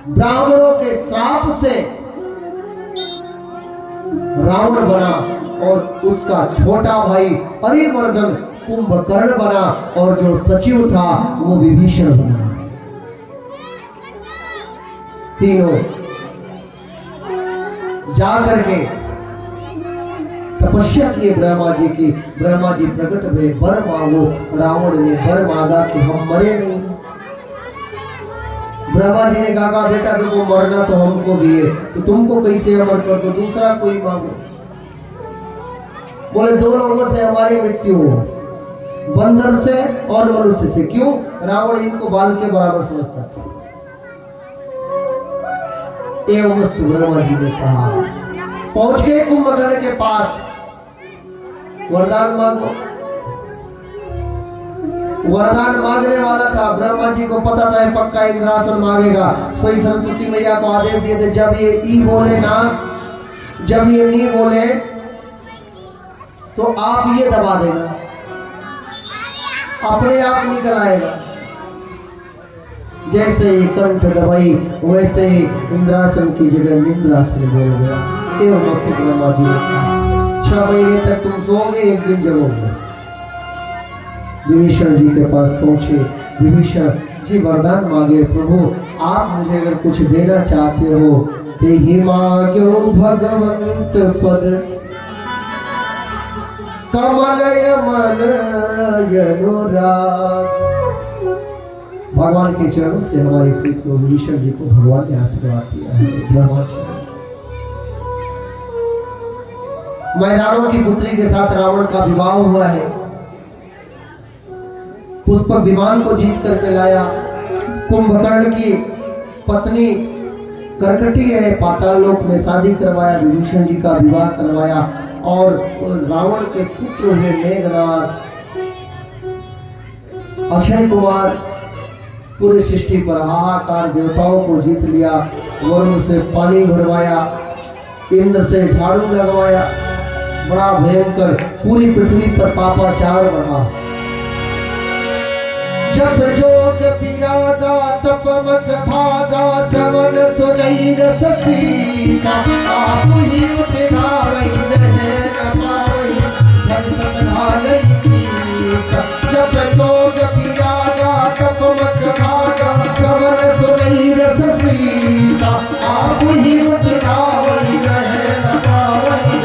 ब्राह्मणों के श्राप से रावण बना और उसका छोटा भाई अरिमर्दन कुंभकर्ण बना और जो सचिव था वो विभीषण बना। तीनों जाकर के तपस्या किए ब्रह्मा जी की। ब्रह्मा जी प्रकट हुए, वर मांगो। रावण ने वर मांगा कि हम मरे नहीं। ब्रह्मा जी ने कहा बेटा तुमको मरना तो हमको भी है, तो तुमको कैसे अमर कर दो, दूसरा कोई मांगो। बोले दो लोगों से हमारी मृत्यु हो, बंदर से और मनुष्य से। क्यों? रावण इनको बाल के बराबर समझता था। एवं वस्तु ब्रह्मा जी ने कहा। पहुंच गए कुंभकर्ण के पास, वरदान मांगो। वरदान मांगने वाला था, ब्रह्मा जी को पता था पक्का इंद्रासन मांगेगा। सोई सरस्वती मैया को आदेश दिए थे जब ये ई बोले ना, जब ये नी बोले तो आप ये दबा देना, अपने आप निकल आएगा। जैसे ही कंठ दबाई वैसे ही इंद्रासन की जगह निंद्रासन बोल गया। एवं ब्रह्मा जी ने कहा 6 महीने तक तुम सोओगे, एक दिन जगोगे। विभीषण जी के पास पहुंचे। विभीषण जी वरदान मांगे, प्रभु आप मुझे अगर कुछ देना चाहते हो ते ही मांगो भगवंत पद कमल यमल अनुराग। भगवान के चरणों से हमारी प्रीत को विभीषण जी को भगवान ने आशीर्वाद दिया है। मैदानों की पुत्री के साथ रावण का विवाह हुआ है। पुष्पक विमान को जीत करके लाया। कुंभकर्ण की पत्नी कर्कटी है, पाताल लोक में शादी करवाया, विभीषण जी का विवाह करवाया और रावण के पुत्र हुए मेघनाथ, अक्षय कुमार, पूरी सृष्टि पर हाहाकार, देवताओं को जीत लिया, वरुण से पानी भरवाया, इंद्र से झाड़ू लगवाया, बड़ा भयंकर पूरी पृथ्वी पर पापाचार बढ़ा। जब जोग पिरादा तप मत भागा, सवन सुनई रस सीसा, आप ही उठना वही रहे न पावही, धन सतधा नहीं कीसा। जब जोग पिरादा तप मत भागा, सवन सुनई रस सीसा, आप ही उठना वही रहे न पावही,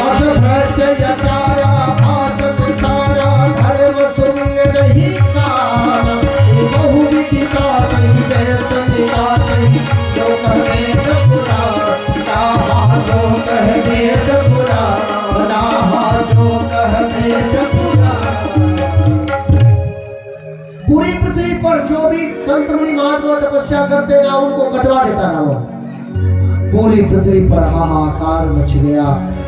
अस भ्रष्ट यचारा भासत सारा, धर्म सुनिए नहीं कान, बहुविधि का सही जैसे का सही, जो कह वेद पुराण, नाहा जो कह वेद पुराण, नाहा जो कह वेद पुराण। पूरी पृथ्वी पर जो भी संत मुनि महात्मा तपस्या करते ना, उनको कटवा देता ना वो। पूरी पृथ्वी पर हाहाकार मच गया।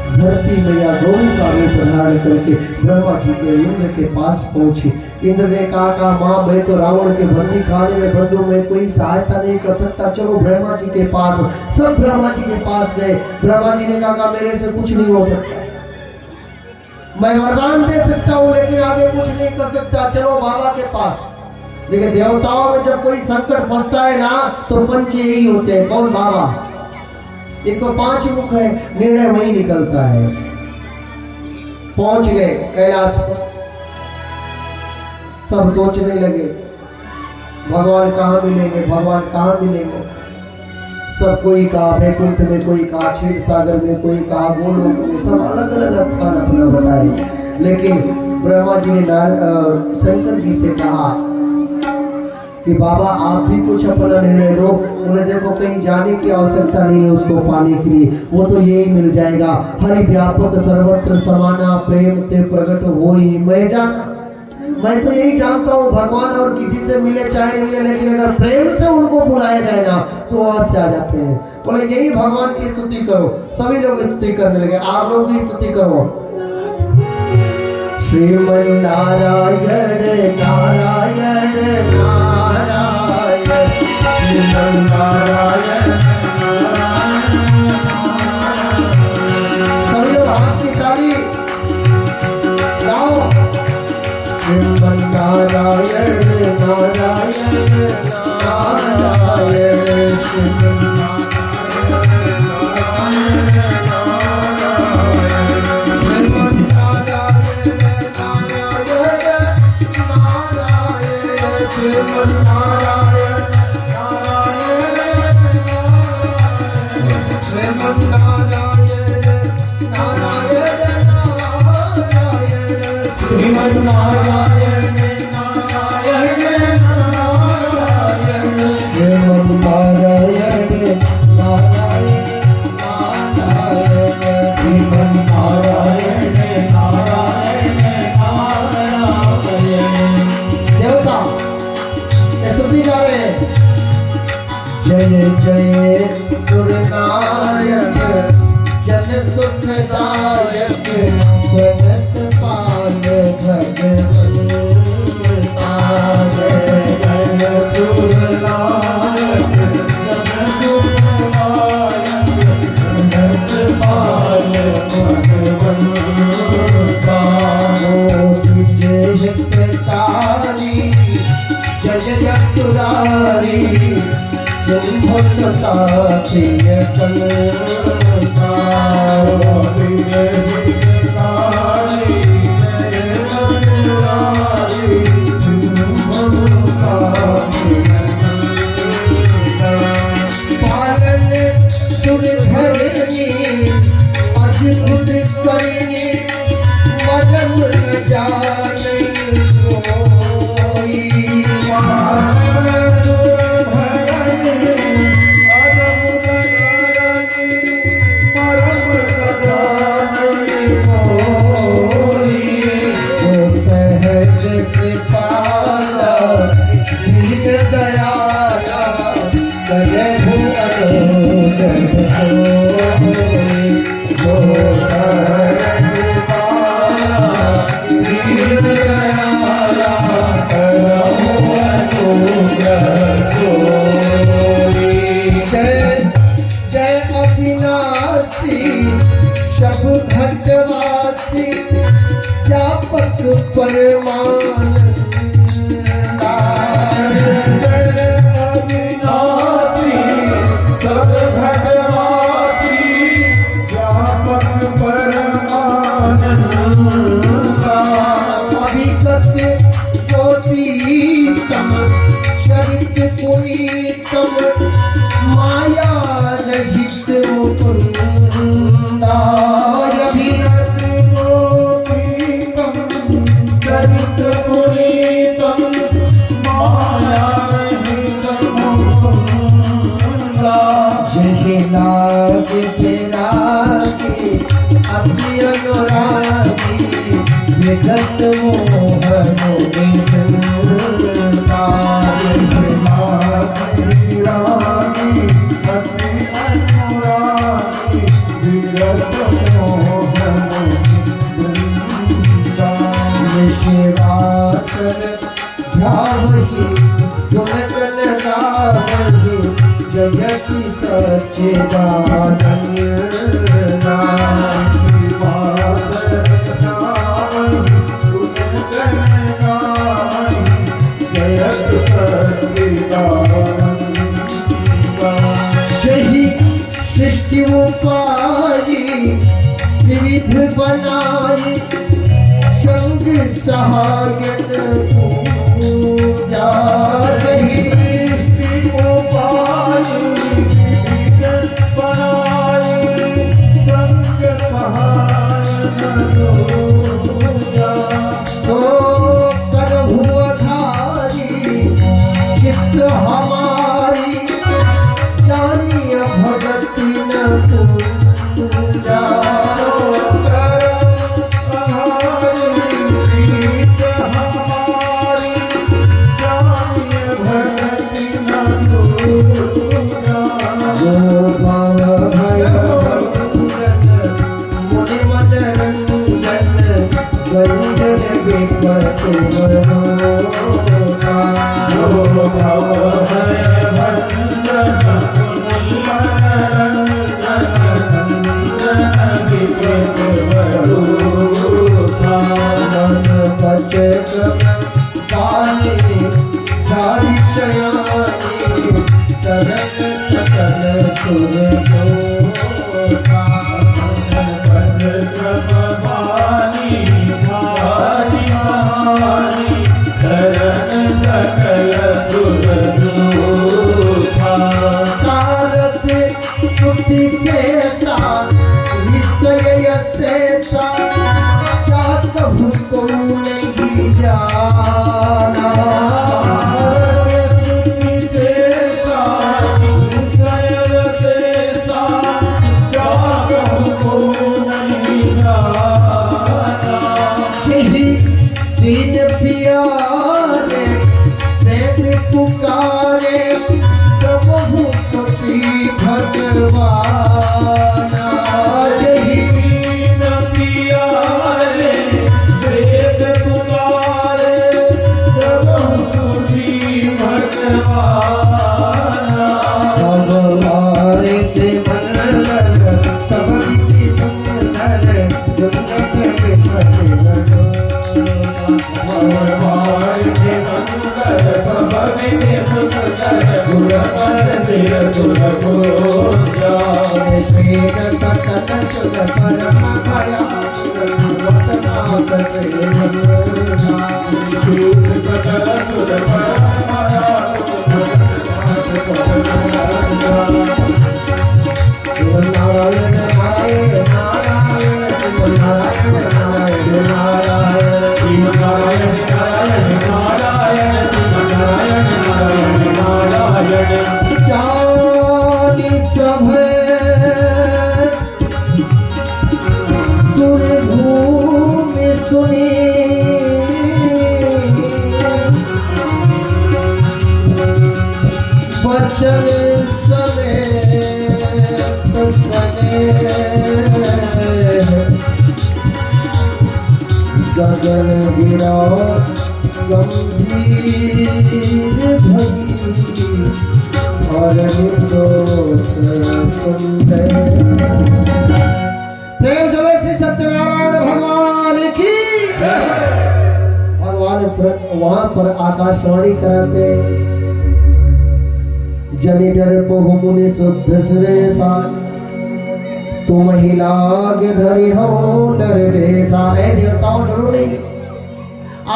धरती मैया गौ का रूप धारण करके ब्रह्मा जी के इंद्र के पास पहुंची। इंद्र ने कहा माँ मैं तो रावण के बंदी खाने में बंद हूं, मैं कोई सहायता नहीं कर सकता, चलो ब्रह्मा जी के पास। सब ब्रह्मा जी के पास गए। ब्रह्मा जी ने कहा मेरे से कुछ नहीं हो सकता, मैं वरदान दे सकता हूँ लेकिन आगे कुछ नहीं कर सकता, चलो बाबा के पास। लेकिन देवताओं में जब कोई संकट फंसता है ना तो पंच यही होते हैं। कौन? बाबा। इनको 5 मुख है, निर्णय वही निकलता है। पहुंच गए कैलाश पर, सब सोचने लगे भगवान कहाँ मिलेंगे, भगवान कहाँ मिलेंगे। सब कोई कहा वैकुंठ में, कोई कहा क्षीर सागर में, कोई कहा गोलोक में, सब अलग अलग स्थान अपना बताए। लेकिन ब्रह्मा जी ने शंकर जी से कहा कि बाबा आप भी कुछ अपना निर्णय दो। उन्हें देखो कहीं जाने की आवश्यकता नहीं है उसको पाने के लिए, वो तो यही मिल जाएगा। हरि व्यापक सर्वत्र समाना, प्रेम ते प्रकट हो ही मैं जाना। मैं तो यही जानता हूँ भगवान और किसी से मिले चाहे नहीं मिले, लेकिन अगर प्रेम से उनको बुलाया जाए ना तो अवश्य आ जाते हैं। बोले यही भगवान की स्तुति करो। सभी लोग स्तुति करने लगे, आप लोग भी स्तुति करो। श्रीमन नारायण नारायण नारायण, श्रीमन नारायण नारायण नारायण। नारायण श्रीमन नारायण नारायण नारायण श्रीमन नारायण नारायण नारायण श्रीमन नारायण नारायण नारायण श्रीमन नारायण नारायण नारायण। देवता स्तुति गावे जय जय सुरनायक जन सुखदायक बनत पाल भगवंता जय जय सुरनायक जन सुखदायक बनत पाल भगवंता मोति जय हितकारी जय जयपुरारी शुंभसता प्रिय कलता मोति जय हितकारी जय जयपुरारी शुंभसता प्रिय कलता पालन सुरधरणी अद्भुत करनी मरण न जाने कोई पालन सुरधरणी अद्भुत करनी मरण न जाने कोई वो सहज कृपाला दीन दयाला करहु अनुग्रह होई वो सहज कृपाला दीन दयाला करहु अनुग्रह होई। जय जय अविनाशी शब घटवासी व्यापक परमानंदा जय अविनाशी शब घटवासी व्यापक परमानंदा अभिगत ज्योतितम शरित पुनीतम माया रहित मुकुंदा अभिगत ज्योतितम शरित पुनीतम माया रहित मुकुंदा जय लाग फिरागी अति अनुरागी विगत मोहन निधनता जय लाग फिरागी अति अनुरागी विगत मोहन निधनता शिवासन ध्यावहि गुणगण गावहि जयति सच्चिदानंदा शिवासन ध्यावहि गुणगण गावहि जयति सच्चिदानंदा। जहि सृष्टि उपायि विविध बनाई संग सहायन पूजा जहि सृष्टि उपायि विविध बनाई संग सहायन पूजा तो करहु अधारी चित्त हमारी जानिय भगति न पूजा सकल निस्तारे प्रभु तुसी भगवान जही नदियारे वेद तुम्हारे प्रभु तुसी भगवान हमारे ते मनन सब रीति सुंदर दुनिया के फतेह हमारे ते मंगल सब रीति सुंदर गुणवंत तेर गुण गोविंदा तेग सकल सुख परम भया वतना करते दूत सकल सुर परमाया नारायण नारायण नारायण शिव नारायण नारायण नारायण शिव नारायण नारायण नारायण शिव नारायण नारायण नारायण जानी सभे सुर भूमि सुनी बचन समेत सने गगन गिरा गंभीर भगी और निर्दोष सुंदर। प्रेम से श्री सत्यनारायण भगवान की भगवान वहां पर आकाशवाणी कराते जनि डर बहु मुनि शुद्ध श्रेषा तुम ही लाग धरि हो नर बेसा। ऐ देवताओं डरो नहीं,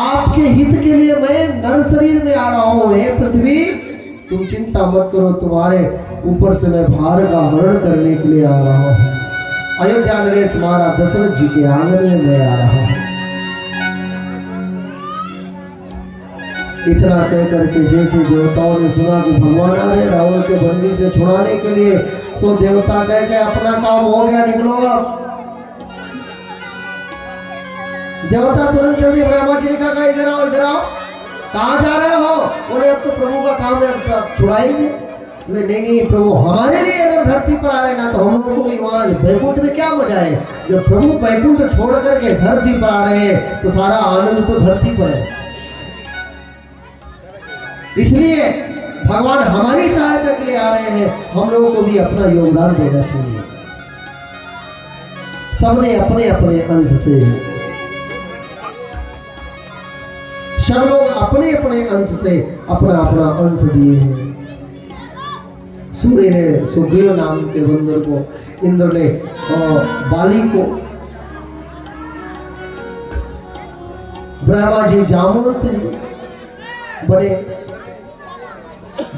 आपके हित के लिए मैं नर शरीर में आ रहा हूं। हे पृथ्वी तुम चिंता मत करो, तुम्हारे ऊपर से मैं भार का हरण करने के लिए आ रहा हूं। अयोध्या नरेश महाराज दशरथ जी के आंगन में मैं आ रहा हूं। इतना कह करके जैसे देवताओं ने सुना कि भगवान आ रहे रावण के बंदी से छुड़ाने के लिए, सो देवता कह के अपना काम हो गया, निकलो अब। देवता तुरंत जल्दी ब्रह्मा जी ने कहा इधर आओ इधर आओ। कहाँ जा रहे हो? बोले अब तो प्रभु का काम है, अब सब छुड़ाएंगे। बोले नहीं नहीं प्रभु, हमारे लिए अगर धरती पर आ रहे ना तो हम लोगों को वहाँ बैकुंठ में क्या मजा है। जब प्रभु बैकुंठ छोड़ करके धरती पर आ रहे हैं तो सारा आनंद तो धरती पर है। इसलिए भगवान हमारी सहायता के लिए आ रहे हैं, हम लोगों को भी अपना योगदान देना चाहिए। सबने अपने अपने अंश से, सब लोग अपने अपने अंश से अपना अपना अंश दिए हैं। सूर्य ने सुग्रीव नाम के बंदर को, इंद्र ने बाली को, ब्रह्मा जी जामवंत जी बने,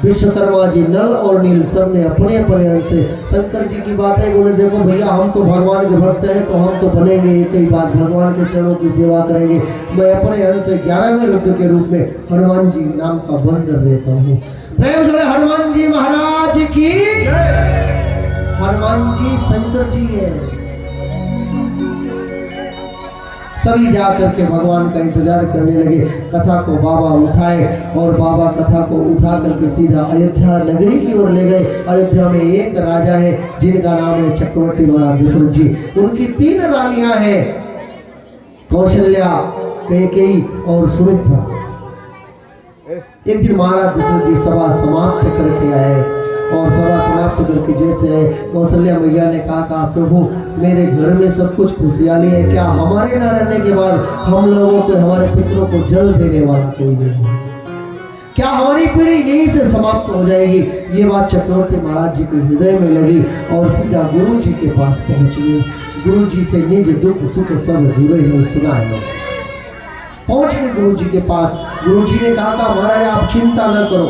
विश्वकर्मा जी नल और नील सब ने अपने अपने अंश से। शंकर जी की बात है, बोले देखो भैया हम तो भगवान के भक्त हैं तो हम तो बनेंगे एक ही बात, भगवान के चरणों की सेवा करेंगे। मैं अपने अंश से 11वें रुद्र के रूप में हनुमान जी नाम का बंदर देता हूँ। प्रेम से हनुमान जी महाराज की। हनुमान जी शंकर जी है। सभी जाकर के भगवान का इंतजार करने लगे। कथा को बाबा उठाए और बाबा कथा को उठा करके सीधा अयोध्या नगरी की ओर ले गए। अयोध्या में एक राजा है जिनका नाम है चक्रवर्ती महाराज दशरथ जी। उनकी 3 रानियां हैं, कौशल्या, कैकेयी और सुमित्रा। एक दिन महाराज दशरथ जी सभा समाप्त करके आए और सभा समाप्त करके जैसे आए, कौशल्या मैया ने कहा प्रभु मेरे घर में सब कुछ खुशहाली है, क्या हमारे न रहने के बाद हम लोगों को, हमारे पितरों को जल देने वाला कोई नहीं है? क्या हमारी पीढ़ी यहीं से समाप्त हो जाएगी? ये बात चक्रवर्ती महाराज जी के हृदय में लगी और सीधा गुरु जी के पास पहुंच गए। गुरु जी से निज दुख सुख सब जुड़े हुए सुनाए। पहुंच गए गुरु जी के पास। गुरु जी ने कहा था महाराज आप चिंता न करो,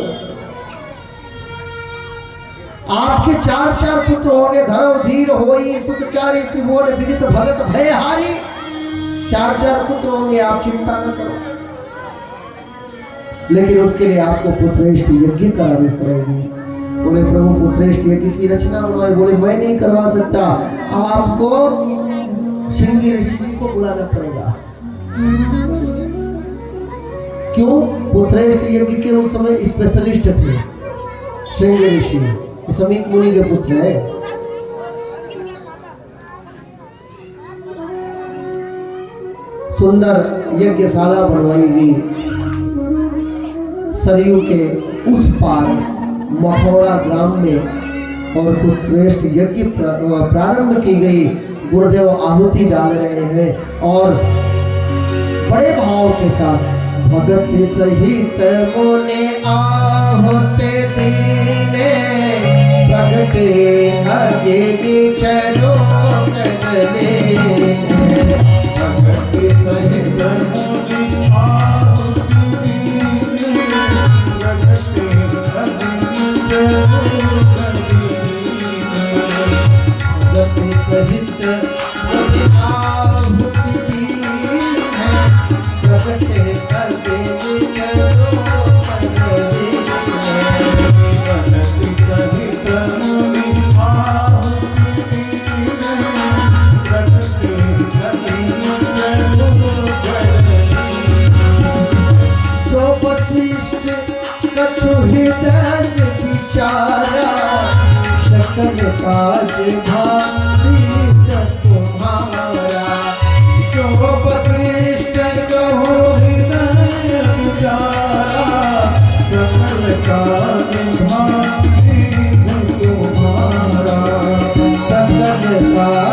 आपके 4 पुत्र हो गए, धर्म धीर होई सुतचारी त्रिभुवन विदित भगत भयहारी। 4 पुत्र होंगे, आप चिंता न करो, लेकिन उसके लिए आपको पुत्रेष्ठ यज्ञ करानी पड़ेगी। बोले प्रभु पुत्रेष्ठ यज्ञ की रचना बनवाई। बोले मैं नहीं करवा सकता, आपको श्रृंगी ऋषि को बुलाना पड़ेगा। क्यों? पुत्रेष्ठ यज्ञ के उस समय स्पेशलिस्ट थे श्रृंगी ऋषि, समीक मुनि के पुत्र है। सुंदर यज्ञशाला बनवाई गई सरयू के उस पार मखौड़ा ग्राम में, और पुत्रेष्ठ यज्ञ प्रारंभ की गई। गुरुदेव आहुति डाल रहे हैं और बड़े भाव के साथ भगत सहित मुने आहुति दीने, प्रगटे अजय चरो करले। काज भाषित तुम्हारा, जो वशिष्ठ कहो हृदय विचारा, सकल काज भाषित तुम्हारा, सकल काज भाषित तुम्हारा, सकल काज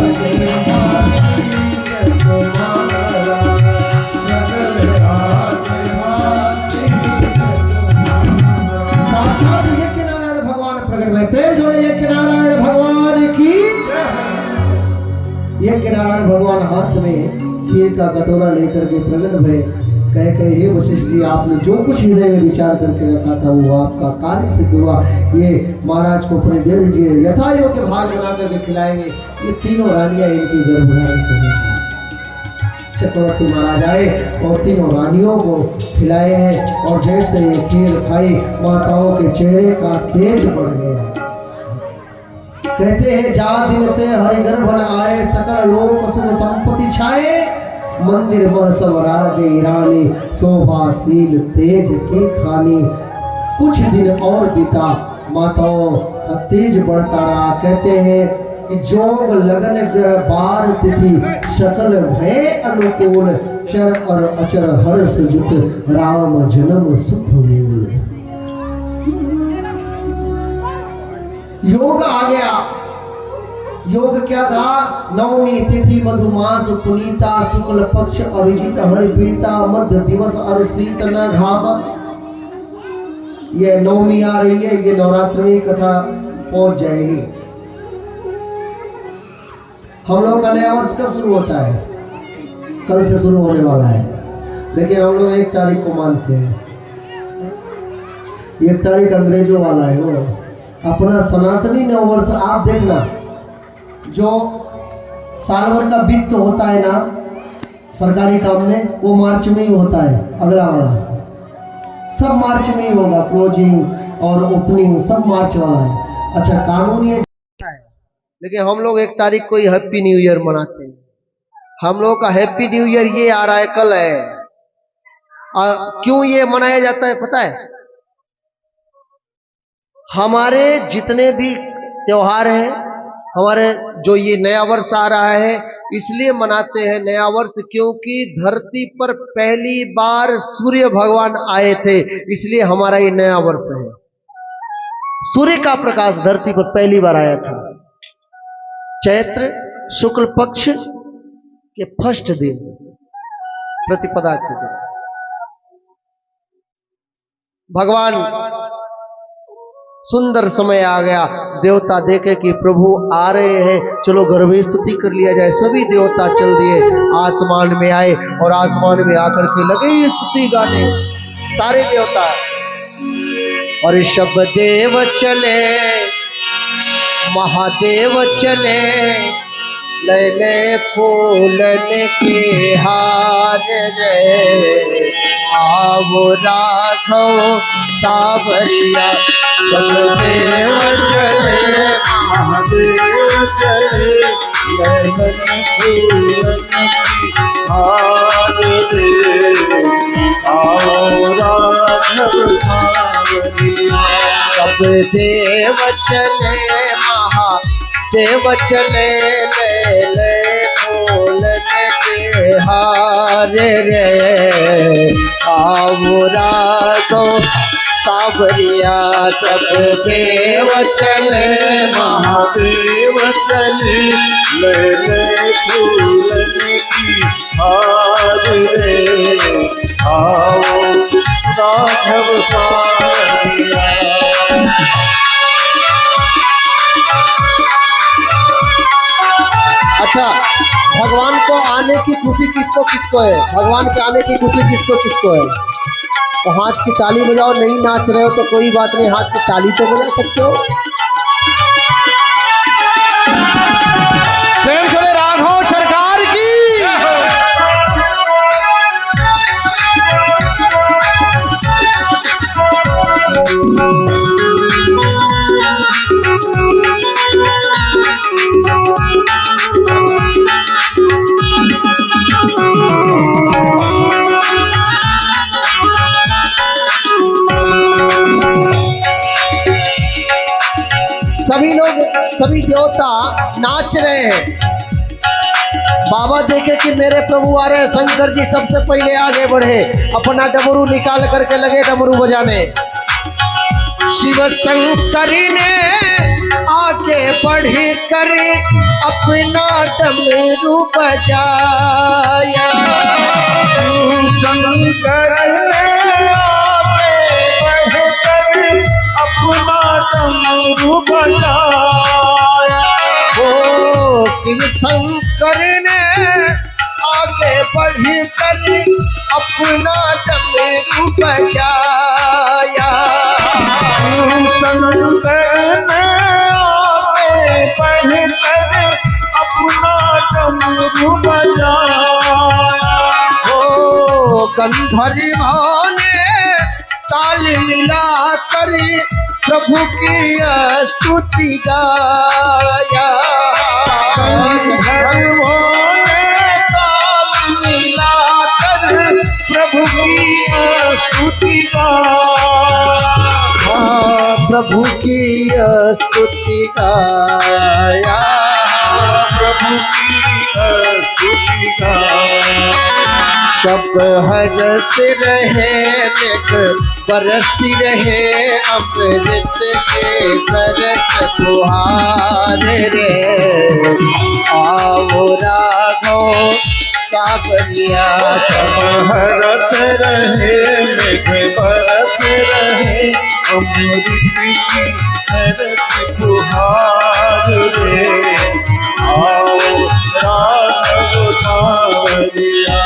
भाषित तुम्हारा। साक्षात यज्ञ नारायण भगवान प्रकट हुए। प्रेम जोड़े यज्ञ नारायण भगवान की। यज्ञ नारायण भगवान हाथ में खीर का कटोरा लेकर के प्रकट हुए। कहे हे वशिष्ठ जी, आपने जो कुछ हृदय में विचार करके रखा था वो आपका कार्य सिद्ध हुआ। ये महाराज को अपने दे दीजिए, यथा योग्य भाग बना करके खिलाएंगे। ये तीनों रानियां इनकी गर्भधारण करेंगी। चक्रवर्ती महाराज आए और तीनों रानियों को खिलाए हैं, और जैसे ये खीर खाई माताओं के चेहरे का तेज बढ़ गया। कहते हैं जा दिन ते हरि गर्भन आए, सकल लोक सुख संपत्ति छाए, मंदिर मह सब राजे रानी, शोभाशील तेज के खानी। कुछ दिन और बीता, माताओं का तेज बढ़ता रहा। कहते हैं कि जोग लगन ग्रह बार तिथि, सकल भय अनुकूल, चर और अचर हर्ष जुत, राम जन्म सुख मूल। योग आ गया। योग क्या था? नवमी तिथि मधुमास पुनीता, शुक्ल पक्ष अभिजित हरि प्रीता, मध्य दिवस और शीत न घाम। ये नवमी आ रही है, ये नवरात्रि कथा पहुंच जाएगी। हम लोग का नया वर्ष कब शुरू होता है? कल से शुरू होने वाला है, लेकिन हम लोग 1 तारीख को मानते हैं। 1 तारीख अंग्रेजों वाला है। वो अपना सनातनी नव वर्ष आप देखना, जो साल भर का वित्त होता है ना सरकारी काम में, वो मार्च में ही होता है। अगला वाला सब मार्च में ही होगा, क्लोजिंग और ओपनिंग सब मार्च वाला है। अच्छा, कानून ये है, लेकिन हम लोग 1 तारीख को ही हैप्पी न्यू ईयर मनाते हैं। हम लोग का हैप्पी न्यू ईयर ये आ रहा है, कल है। क्यों ये मनाया जाता है पता है? हमारे जितने भी त्योहार हैं, हमारे जो ये नया वर्ष आ रहा है, इसलिए मनाते हैं नया वर्ष, क्योंकि धरती पर पहली बार सूर्य भगवान आए थे, इसलिए हमारा ये नया वर्ष है। सूर्य का प्रकाश धरती पर पहली बार आया था, चैत्र शुक्ल पक्ष के फर्स्ट दिन, प्रतिपदा के दिन। भगवान सुंदर समय आ गया, देवता देखे कि प्रभु आ रहे हैं, चलो गर्भ स्तुति कर लिया जाए। सभी देवता चल दिए, आसमान में आए और आसमान में आकर के लगे स्तुति गाने सारे देवता। और ऋषभ देव चले, महादेव चले, ले ले फूलन के हार रे, आवो राघव सावरिया, देव चले, महादेव चले, ले फूलन के हार रे, आवो देव चले महादेव चले ले ले बोलने के हारे रे आओ राघो सावरिया सब देव चले महादेव चले ले ले फूलन की हार रे आओ राघव सावरिया। अच्छा, भगवान को आने की खुशी किसको किसको है? भगवान के आने की खुशी किसको किसको है? तो हाथ की ताली बजाओ। नहीं नाच रहे हो तो कोई बात नहीं, हाथ की ताली तो बजा सकते हो। प्रेम से राघव सरकार की। सभी लोग, सभी देवता नाच रहे हैं। बाबा देखे कि मेरे प्रभु आ रहे हैं। शंकर जी सबसे पहले आगे बढ़े, अपना डमरू निकाल करके लगे डमरू बजाने। शिव शंकरी ने आगे बढ़ कर अपना डमरू बजाया। शंकर ने आगे बढ़कर अपना डमरू बजाया। ओ शिव शंकर ने आगे बढ़ कर अपना डमरू बजाया। शंकर ने आगे बढ़कर अपना डमरू बजाया। ओ गंधर्वों ने ताल मिला कर प्रभु की स्तुति गाया। गंधर्वों ने ताल मिला कर प्रभु की स्तुति गाया। प्रभु की स्तुति गाया। प्रभु की स्तुति गाया। सब हरस रहे मेघ बरस रहे अमृत के सरस फुहार रे आओ राघव सावरिया। सब हरस रहे मेघ बरस रहे अमृत की सरस फुहार रे आओ राघव सावरिया।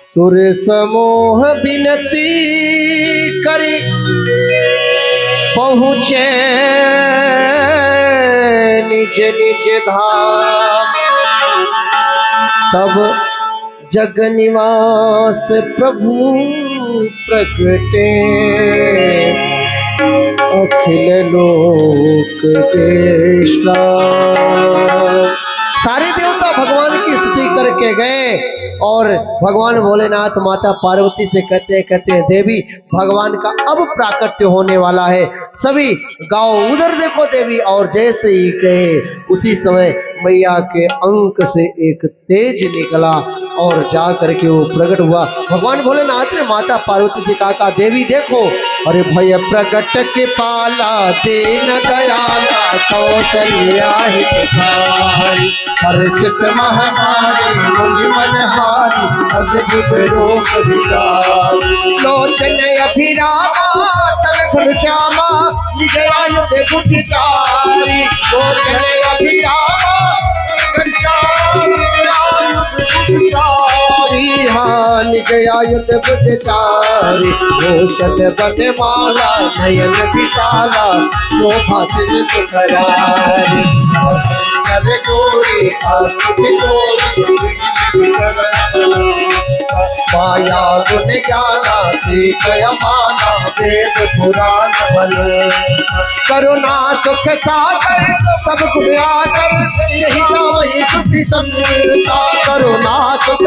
सुर समूह बिनती करी पहुँचे निज निज धाम। तब जग निवास प्रभु प्रगटे अखिल लोक के श्राम। सारे देवता भगवान की स्तुति करके गए और भगवान भोलेनाथ माता पार्वती से कहते देवी भगवान का अब प्राकट्य होने वाला है। सभी गाँव उधर देखो देवी। और जैसे ही कहे उसी समय मैया के अंक से एक तेज निकला और जा करके वो प्रकट हुआ। भगवान भोलेनाथ ने माता पार्वती से कहा देवी देखो, अरे भय प्रकट के पाला दीन दयाला कौशल्या हितकारी हर्षित महाकारी मुनि मनहारी अद्भुत रूप विचारी लोचन अभिरामा तन घनश्यामा निज आयुध बुद्धिचारी लोचन अभिरामा निज आयुध बुद्धिचारी भूषण बनमाला नयन विशाला शोभा सिर सुखरारी नर गोरी आस्तुति गोरी माया गुण ज्ञाना सीख माना वेद पुराण बल करुणा सुख सागर सब गुण आकर यही संता करुणा सुत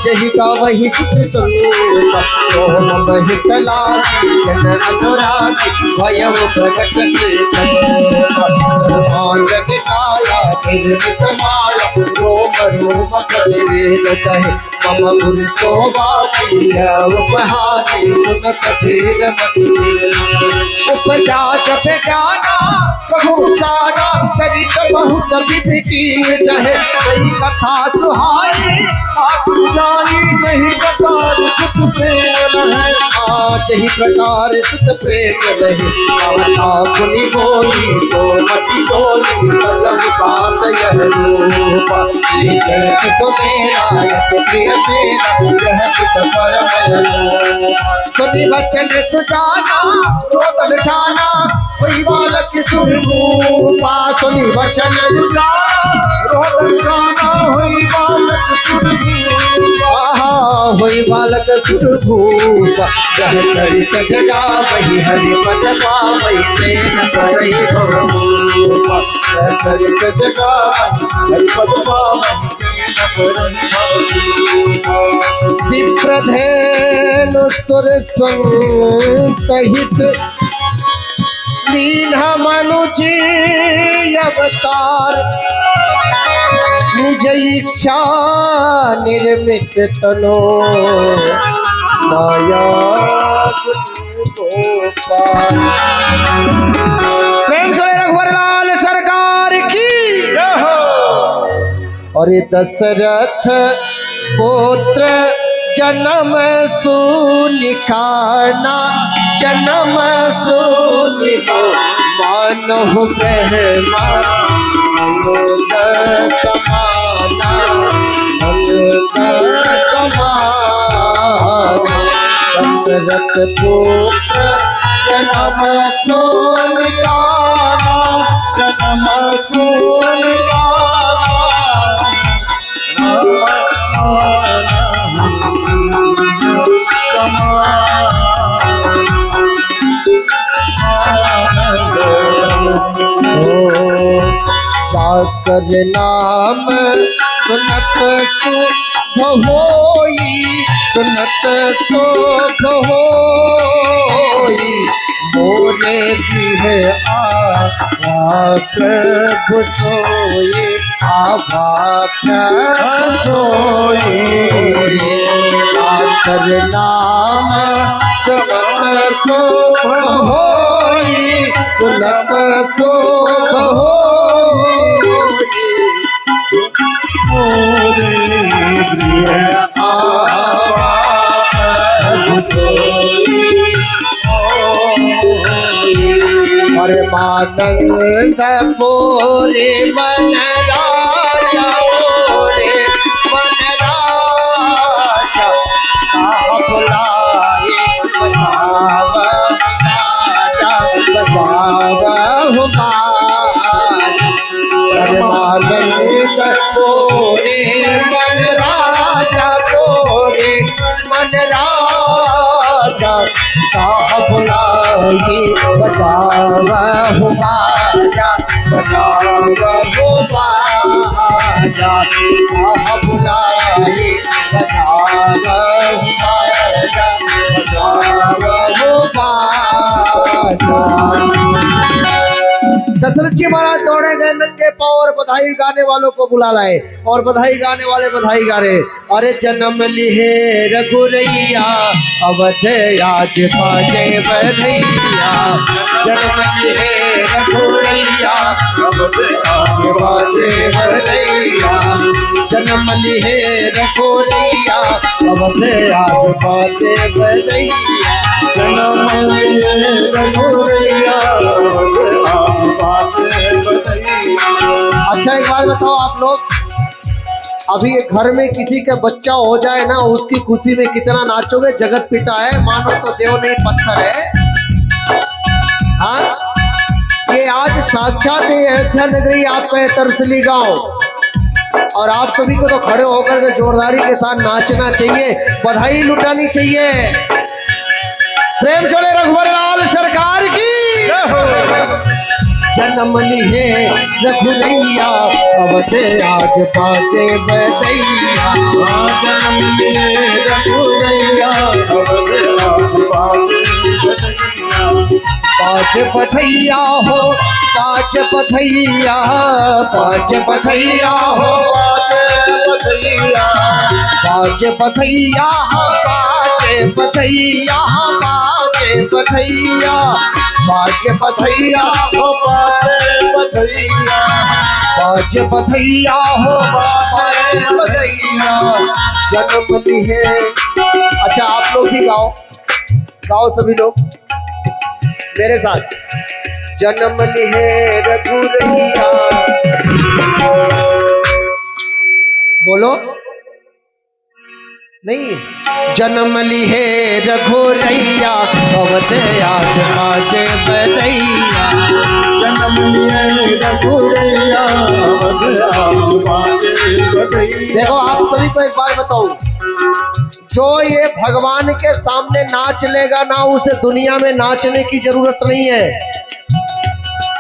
जही का वही सुत संता सोम बहित लागी जन अनुरागी भयम प्रगट काया निर्मित माया रोम रोम प्रतिवेद कहे मम गुरु शोभातीय उपहारी सुन कबीर मति उपजा जप जाना प्रभु जाना चरित बहुत विधि की जहे कई कथा सुहाई आप जानी नहीं प्रकार सुत प्रेम है आज ही प्रकार सुत प्रेम रहे आवता पुनि बोली तो मति बोली सजन बात यह रूप जय सुत मेरा यत प्रिय मेरा यह सुत परम सुनि वचन सुजाना रोदन ठाना वही बालक सुरभूपा सुनि वचन सुजाना रोदन ठाना वही बालक सुरभूपा वही बालक सुरभूपा जह चरित जगा वही हरि पद पावई तेन करई भवरूपा जह चरित जगा हरि पद पावई तेन करई भवरूपा विप्रधेनु सुर सहित लीला मनुजी अवतार निज इच्छा निर्मित तनो माया गोपाल। प्रेम से रघुवर लाल सरकार की और दशरथ पुत्र जन्म सुनिखाना जन्म सुनिहो मानहु ब्रह्मा अनुग समाना अनुग समाना दशरथ पुत्र जन्म सुनिखाना जन्म सुनिखाना कर नाम सुनत सुख होई सुनत सुख होई मोरे भी प्रभु सोई आभा प्रभु सोई कर नाम सुनत सुख होई सुनत सुख होई मानंद मोरे मन राजा मोरे मन राजा बुलाए बसाव मानंद मोरे मन राजा मोरे मन राजा बुलाए बचाव बाजा बचाव बाजा बुलाए बचाव बाजा बचाव बाजा। दशरथ जी महाराज दौड़े गए नंगे पांव और बधाई गाने वालों को बुला लाए और बधाई गाने वाले बधाई गा रहे। अरे जन्म लिहे रघुरैया अवध आज पाजे बधैया जन्म लिहे रघुरैया अवध आज पाजे बधैया जन्म लिहे रघुरैया अवध आज पाजे बधैया जन्म लिहे रघुरैया अच्छा एक बात बताओ आप लोग, अभी घर में किसी का बच्चा हो जाए ना उसकी खुशी में कितना नाचोगे। जगत पिता है मानो तो देव नहीं पत्थर है। हाँ ये आज साक्षात अयोध्या नगरी आपका है तरसली गांव और आप सभी को तो खड़े होकर के जोरदारी के साथ नाचना चाहिए, बधाई लुटानी चाहिए। प्रेम चले रघुवर लाल सरकार की। जन्म लिए रघुरैया अवध आज बाजे बधैया। जन्म लिए रघुरैया अवध आज बाजे बधैया। बाज बधैया हो बाज बधैया, बाज बधैया हो बाज बधैया, बाज बधैया, बाज बधैया, बाज बधैया हो बाजे बधैया। बाज बधैया हो बाज बधैया जन्म लिए। अच्छा आप लोग भी गाओ, गाओ सभी लोग मेरे साथ। जन्म लिए रघुरैया, बोलो नहीं। जन्म लिए रघुरैया अवध आज बाजे बधैया। जन्म लिए रघुरैया अवध आज बाजे बधैया। देखो आप सभी को एक बात बताऊं, जो ये भगवान के सामने नाच लेगा ना, उसे दुनिया में नाचने की जरूरत नहीं है।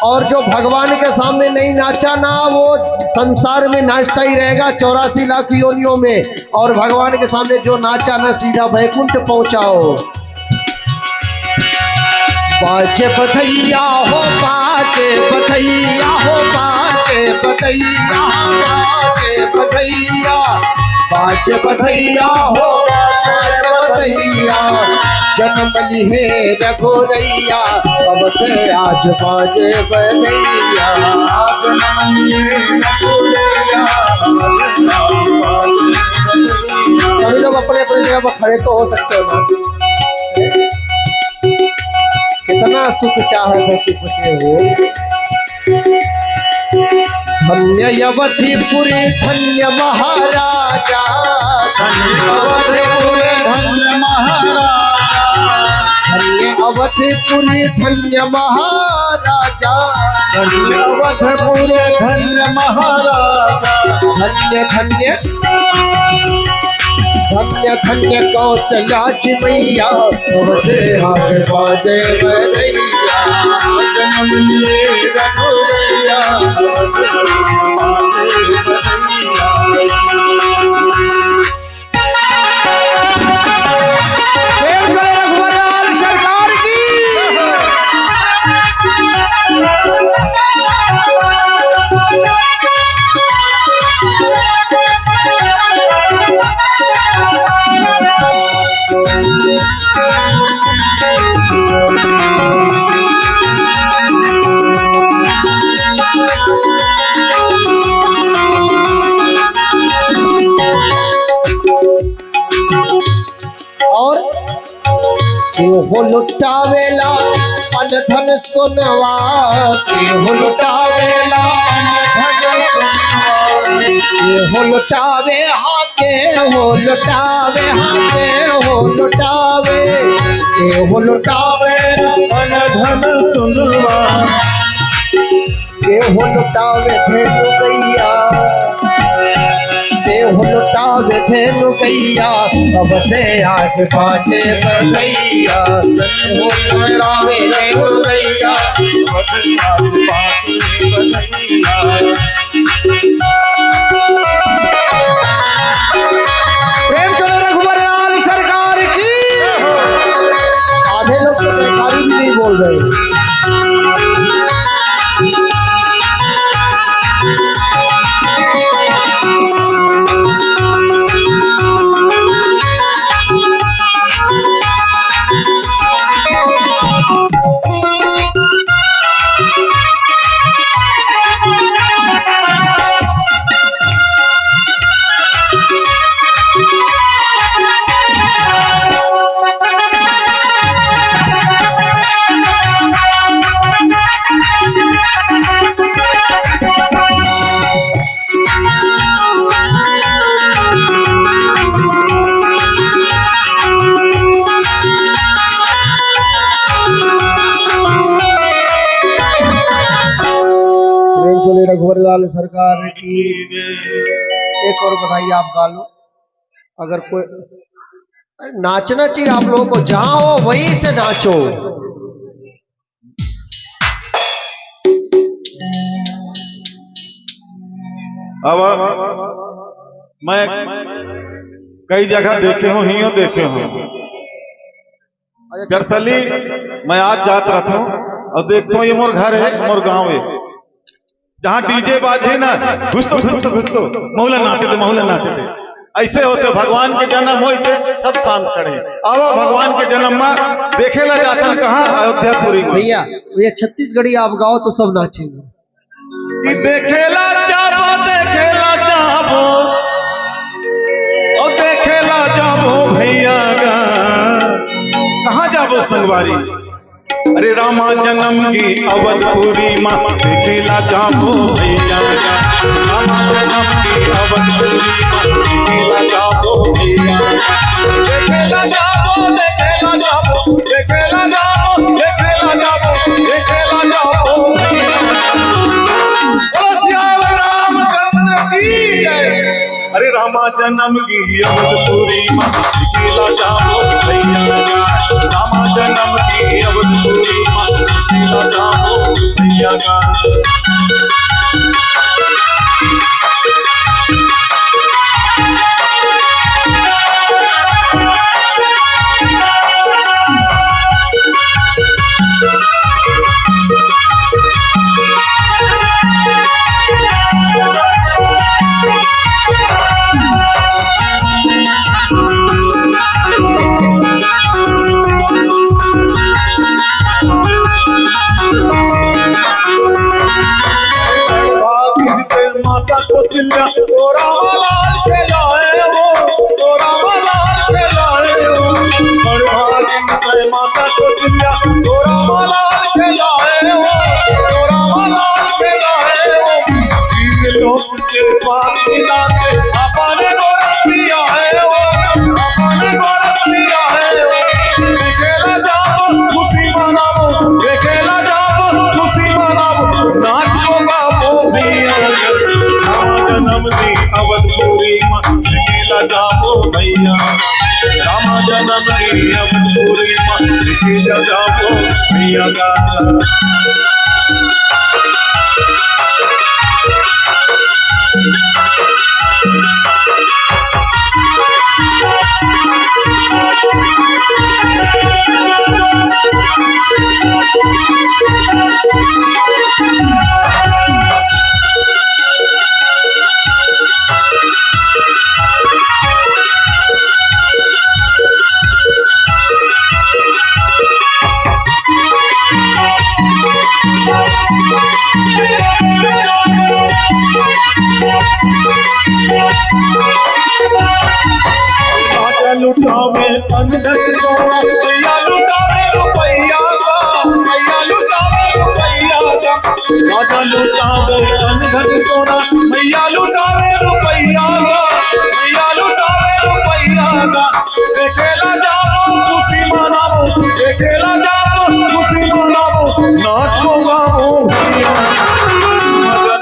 और जो भगवान के सामने नहीं नाचा ना, वो संसार में नाचता ही रहेगा 84 लाख योनियों में। और भगवान के सामने जो नाचा ना, सीधा वैकुंठ पहुंचाओ। बाजे बधैया हो बाजे बधैया हो बाजे बधैया, बाजे बधैया, बाजे बधैया हो बाजे बधैया जन्म लिए रघुरैया अवध आज बाजे बधैया। जन्म लिए रघुरैया अवध आज बाजे बधैया। सभी लोग अपने अपने जगह पर खड़े तो हो सकते हो ना। कितना सुख चाहत है कि खुशी हो। धन्य अवधिपुरी धन्य महाराजा, धन्य अवधिपुरी धन्य महाराजा। धन्य अवधिपुरी धन्य महाराजा, धन्य अवधपुर धन्य महाराजा। धन्य धन्य धन्य धन्य कौशल्या जी मैया अवध आज बाजे बधैया। जन्म लिए रघुरैया अवध आज बाजे बधैया। प्रेम से रघुवर सरकार की। और हो लुटावेला अन धन सुनवा, हो लुटावेला हो लुटावे हाके, हो लुटावे हाके, हो लुटावे हो लुटावे अन धन सुनवा। हो लुटावे धेनु गैया, हो लुटावे धेनु गैया अवध आज बाजे बधैया। हो लुटावे धेनु गैया अवध आज बाजे बधैया। प्रेम चलो रघुवर लाल सरकार की। आधे लोग तो जयकारी भी नहीं बोल रहे। रघुवर लाल सरकार की। एक और बधाई आप गा लो। अगर कोई नाचना चाहिए आप लोगों को, जहां हो वहीं से नाचो। अब मैं कई जगह देखे हूँ हियो देखे हूँ दरअसली मैं आज जात रहता हूँ और देखता हूँ ये मोर घर है मोर गांव है जहाँ डीजे बाजे ना घुस तो महुला नाचे थे ऐसे होते भगवान के जन्म होते सब शांत खड़े अब भगवान के जन्म में देखेला जाता कहाँ अयोध्यापुरी में भैया ये छत्तीसगढ़ी आप गाओ तो सब नाचेंगे कि देखेला जाबो और देखेला जाबो भैया गा कहाँ जाबो संगवारी अरे रामा जन्म की अवधपुरी माँ देखेला जाबो भैया गा रामा जन्म की अवधपुरी माँ देखेला जाबो भैया देखेला जाबो देखेला जाबो देखेला जाबो देखेला जाबो देखेला जाबो अरे रामा जन्म की अवधपुरी माँ देखेला जाबो भैया रामा जन्म की अवधपुरी माँ देखेला जाबो भैया रामा जन्म की अवधपुरी माँ देखेला जाबो भैया लुटावे अंधक सोना भैया लुटावे रुपैया का भैया लुटावे रुपैया का राजा लुटावे अंधक सोना भैया लुटावे रुपैया का भैया लुटावे रुपैया का देखेला जाबो खुशी मनाबो देखेला जाबो खुशी मनाबो नाचो गाबो भैया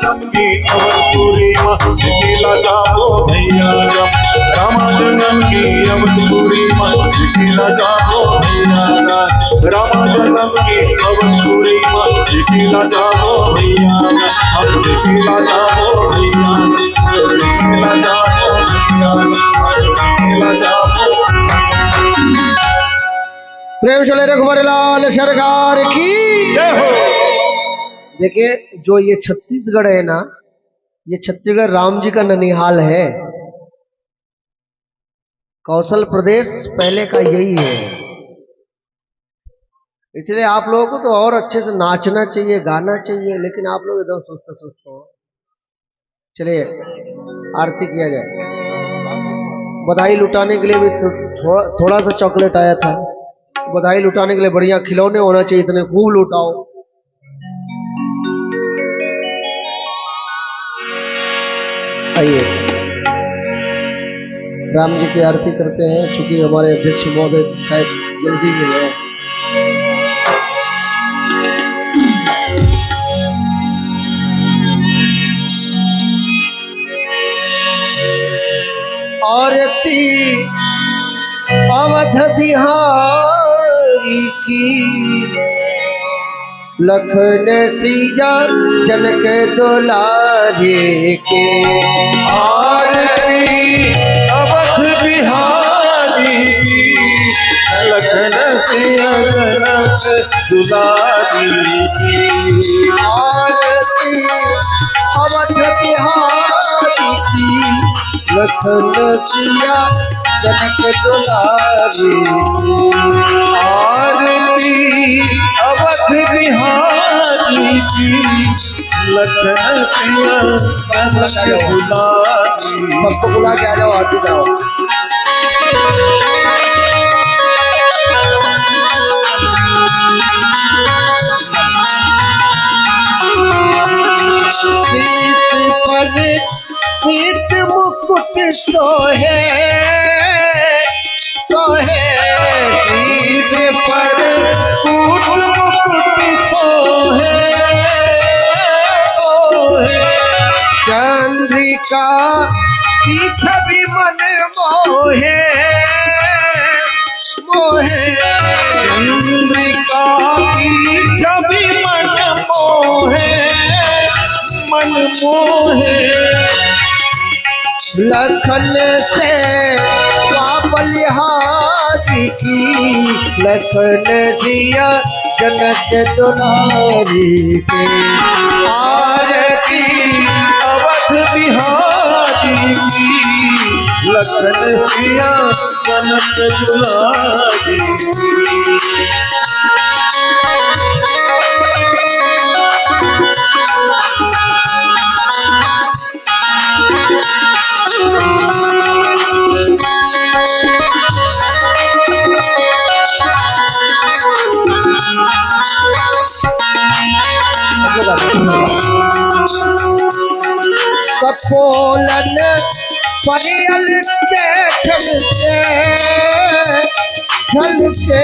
जन्म की अवधपुरी माँ देखेला जाबो भैया रामा जन्म की अवधपुरी माँ देखेला जाबो भैया रामा जन्म की अवधपुरी माँ देखेला जाबो भैया हम देखेला जाबो भैया देखेला जाबो भैया देखेला जाबो प्रेम चले रघुवर लाल सरकार की जय हो। देखिए जो ये छत्तीसगढ़ है ना ये छत्तीसगढ़ राम जी का ननिहाल है कौशल प्रदेश पहले का यही है इसलिए आप लोगों को तो और अच्छे से नाचना चाहिए गाना चाहिए लेकिन आप लोग एकदम सुस्त हो चलिए आरती किया जाए बधाई लुटाने के लिए भी थोड़ा सा चॉकलेट आया था बधाई लुटाने के लिए बढ़िया खिलौने होना चाहिए इतने खूब लुटाओ आइए राम जी की आरती करते हैं चूंकि हमारे अध्यक्ष महोदय शायद जल्दी में है आरती अवध बिहारी की लखन सिया जनक दुलारे के। आरती अवध बिहारी की, लखन सिया जनक दुलारी की। आरती अवध बिहारी की, लखन सिया जनक दुलारी की। आरती अवध बिहारी की, लखन सिया जनक दुलारी। सबको बुला के आ जाओ, आरती जाओ। शीत मुकुट सोहे, सोहे शीत पर कूट मुकुट सोहे, सोहे। चंद्रिका की छवि मन मोहे, मोहे चंद्रिका की छवि मन मोहे, मन मोहे। लखन से बलिहारी की, लखन दिया जनक दुलारी के। आरती अवध बिहारी की, लखन सिया जनक दुलारी। कपोलन परियल के छलके, छलके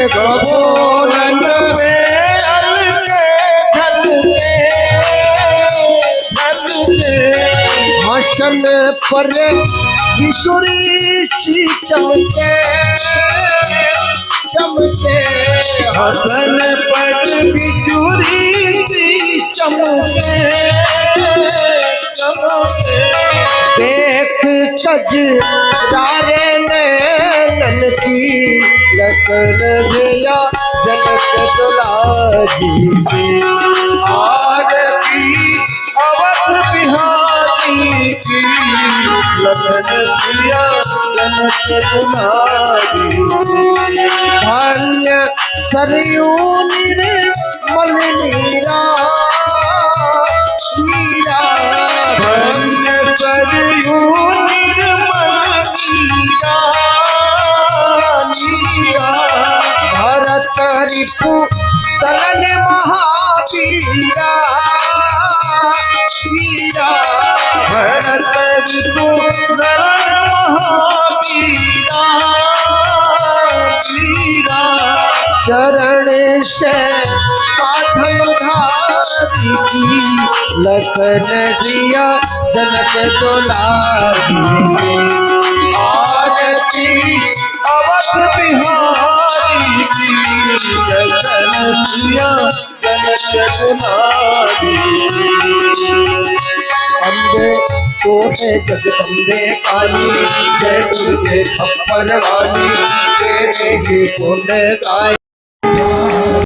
कपोलन परियल के छलके, छलके। हसन पर बिजुरी सी चमके, चमके हसन पर बिजुरी सी चमके, चमके। देख कज तारे नैनन की, लखन दिया जनक दुलारी की। आरती अवध बिहारी की, लखन सिया जनक दुलारी। धन्य सरयू निर्मल नीरा, नीरा धन्य सरयू निर्मल नीरा, नीरा। भरत रिपु दलन महावीरा, वीरा भरत रिपु दलन महावीरा, वीरा। चरण से साधन धारी की, लखन दिया जनक दुलारी के। आरती अवध बिहारी की, लखन सिया जनक दुलारी। अम्बे तो है जगदम्बे काली, जय दुर्गे खप्पर वाली, तेरे ही गुण गाए।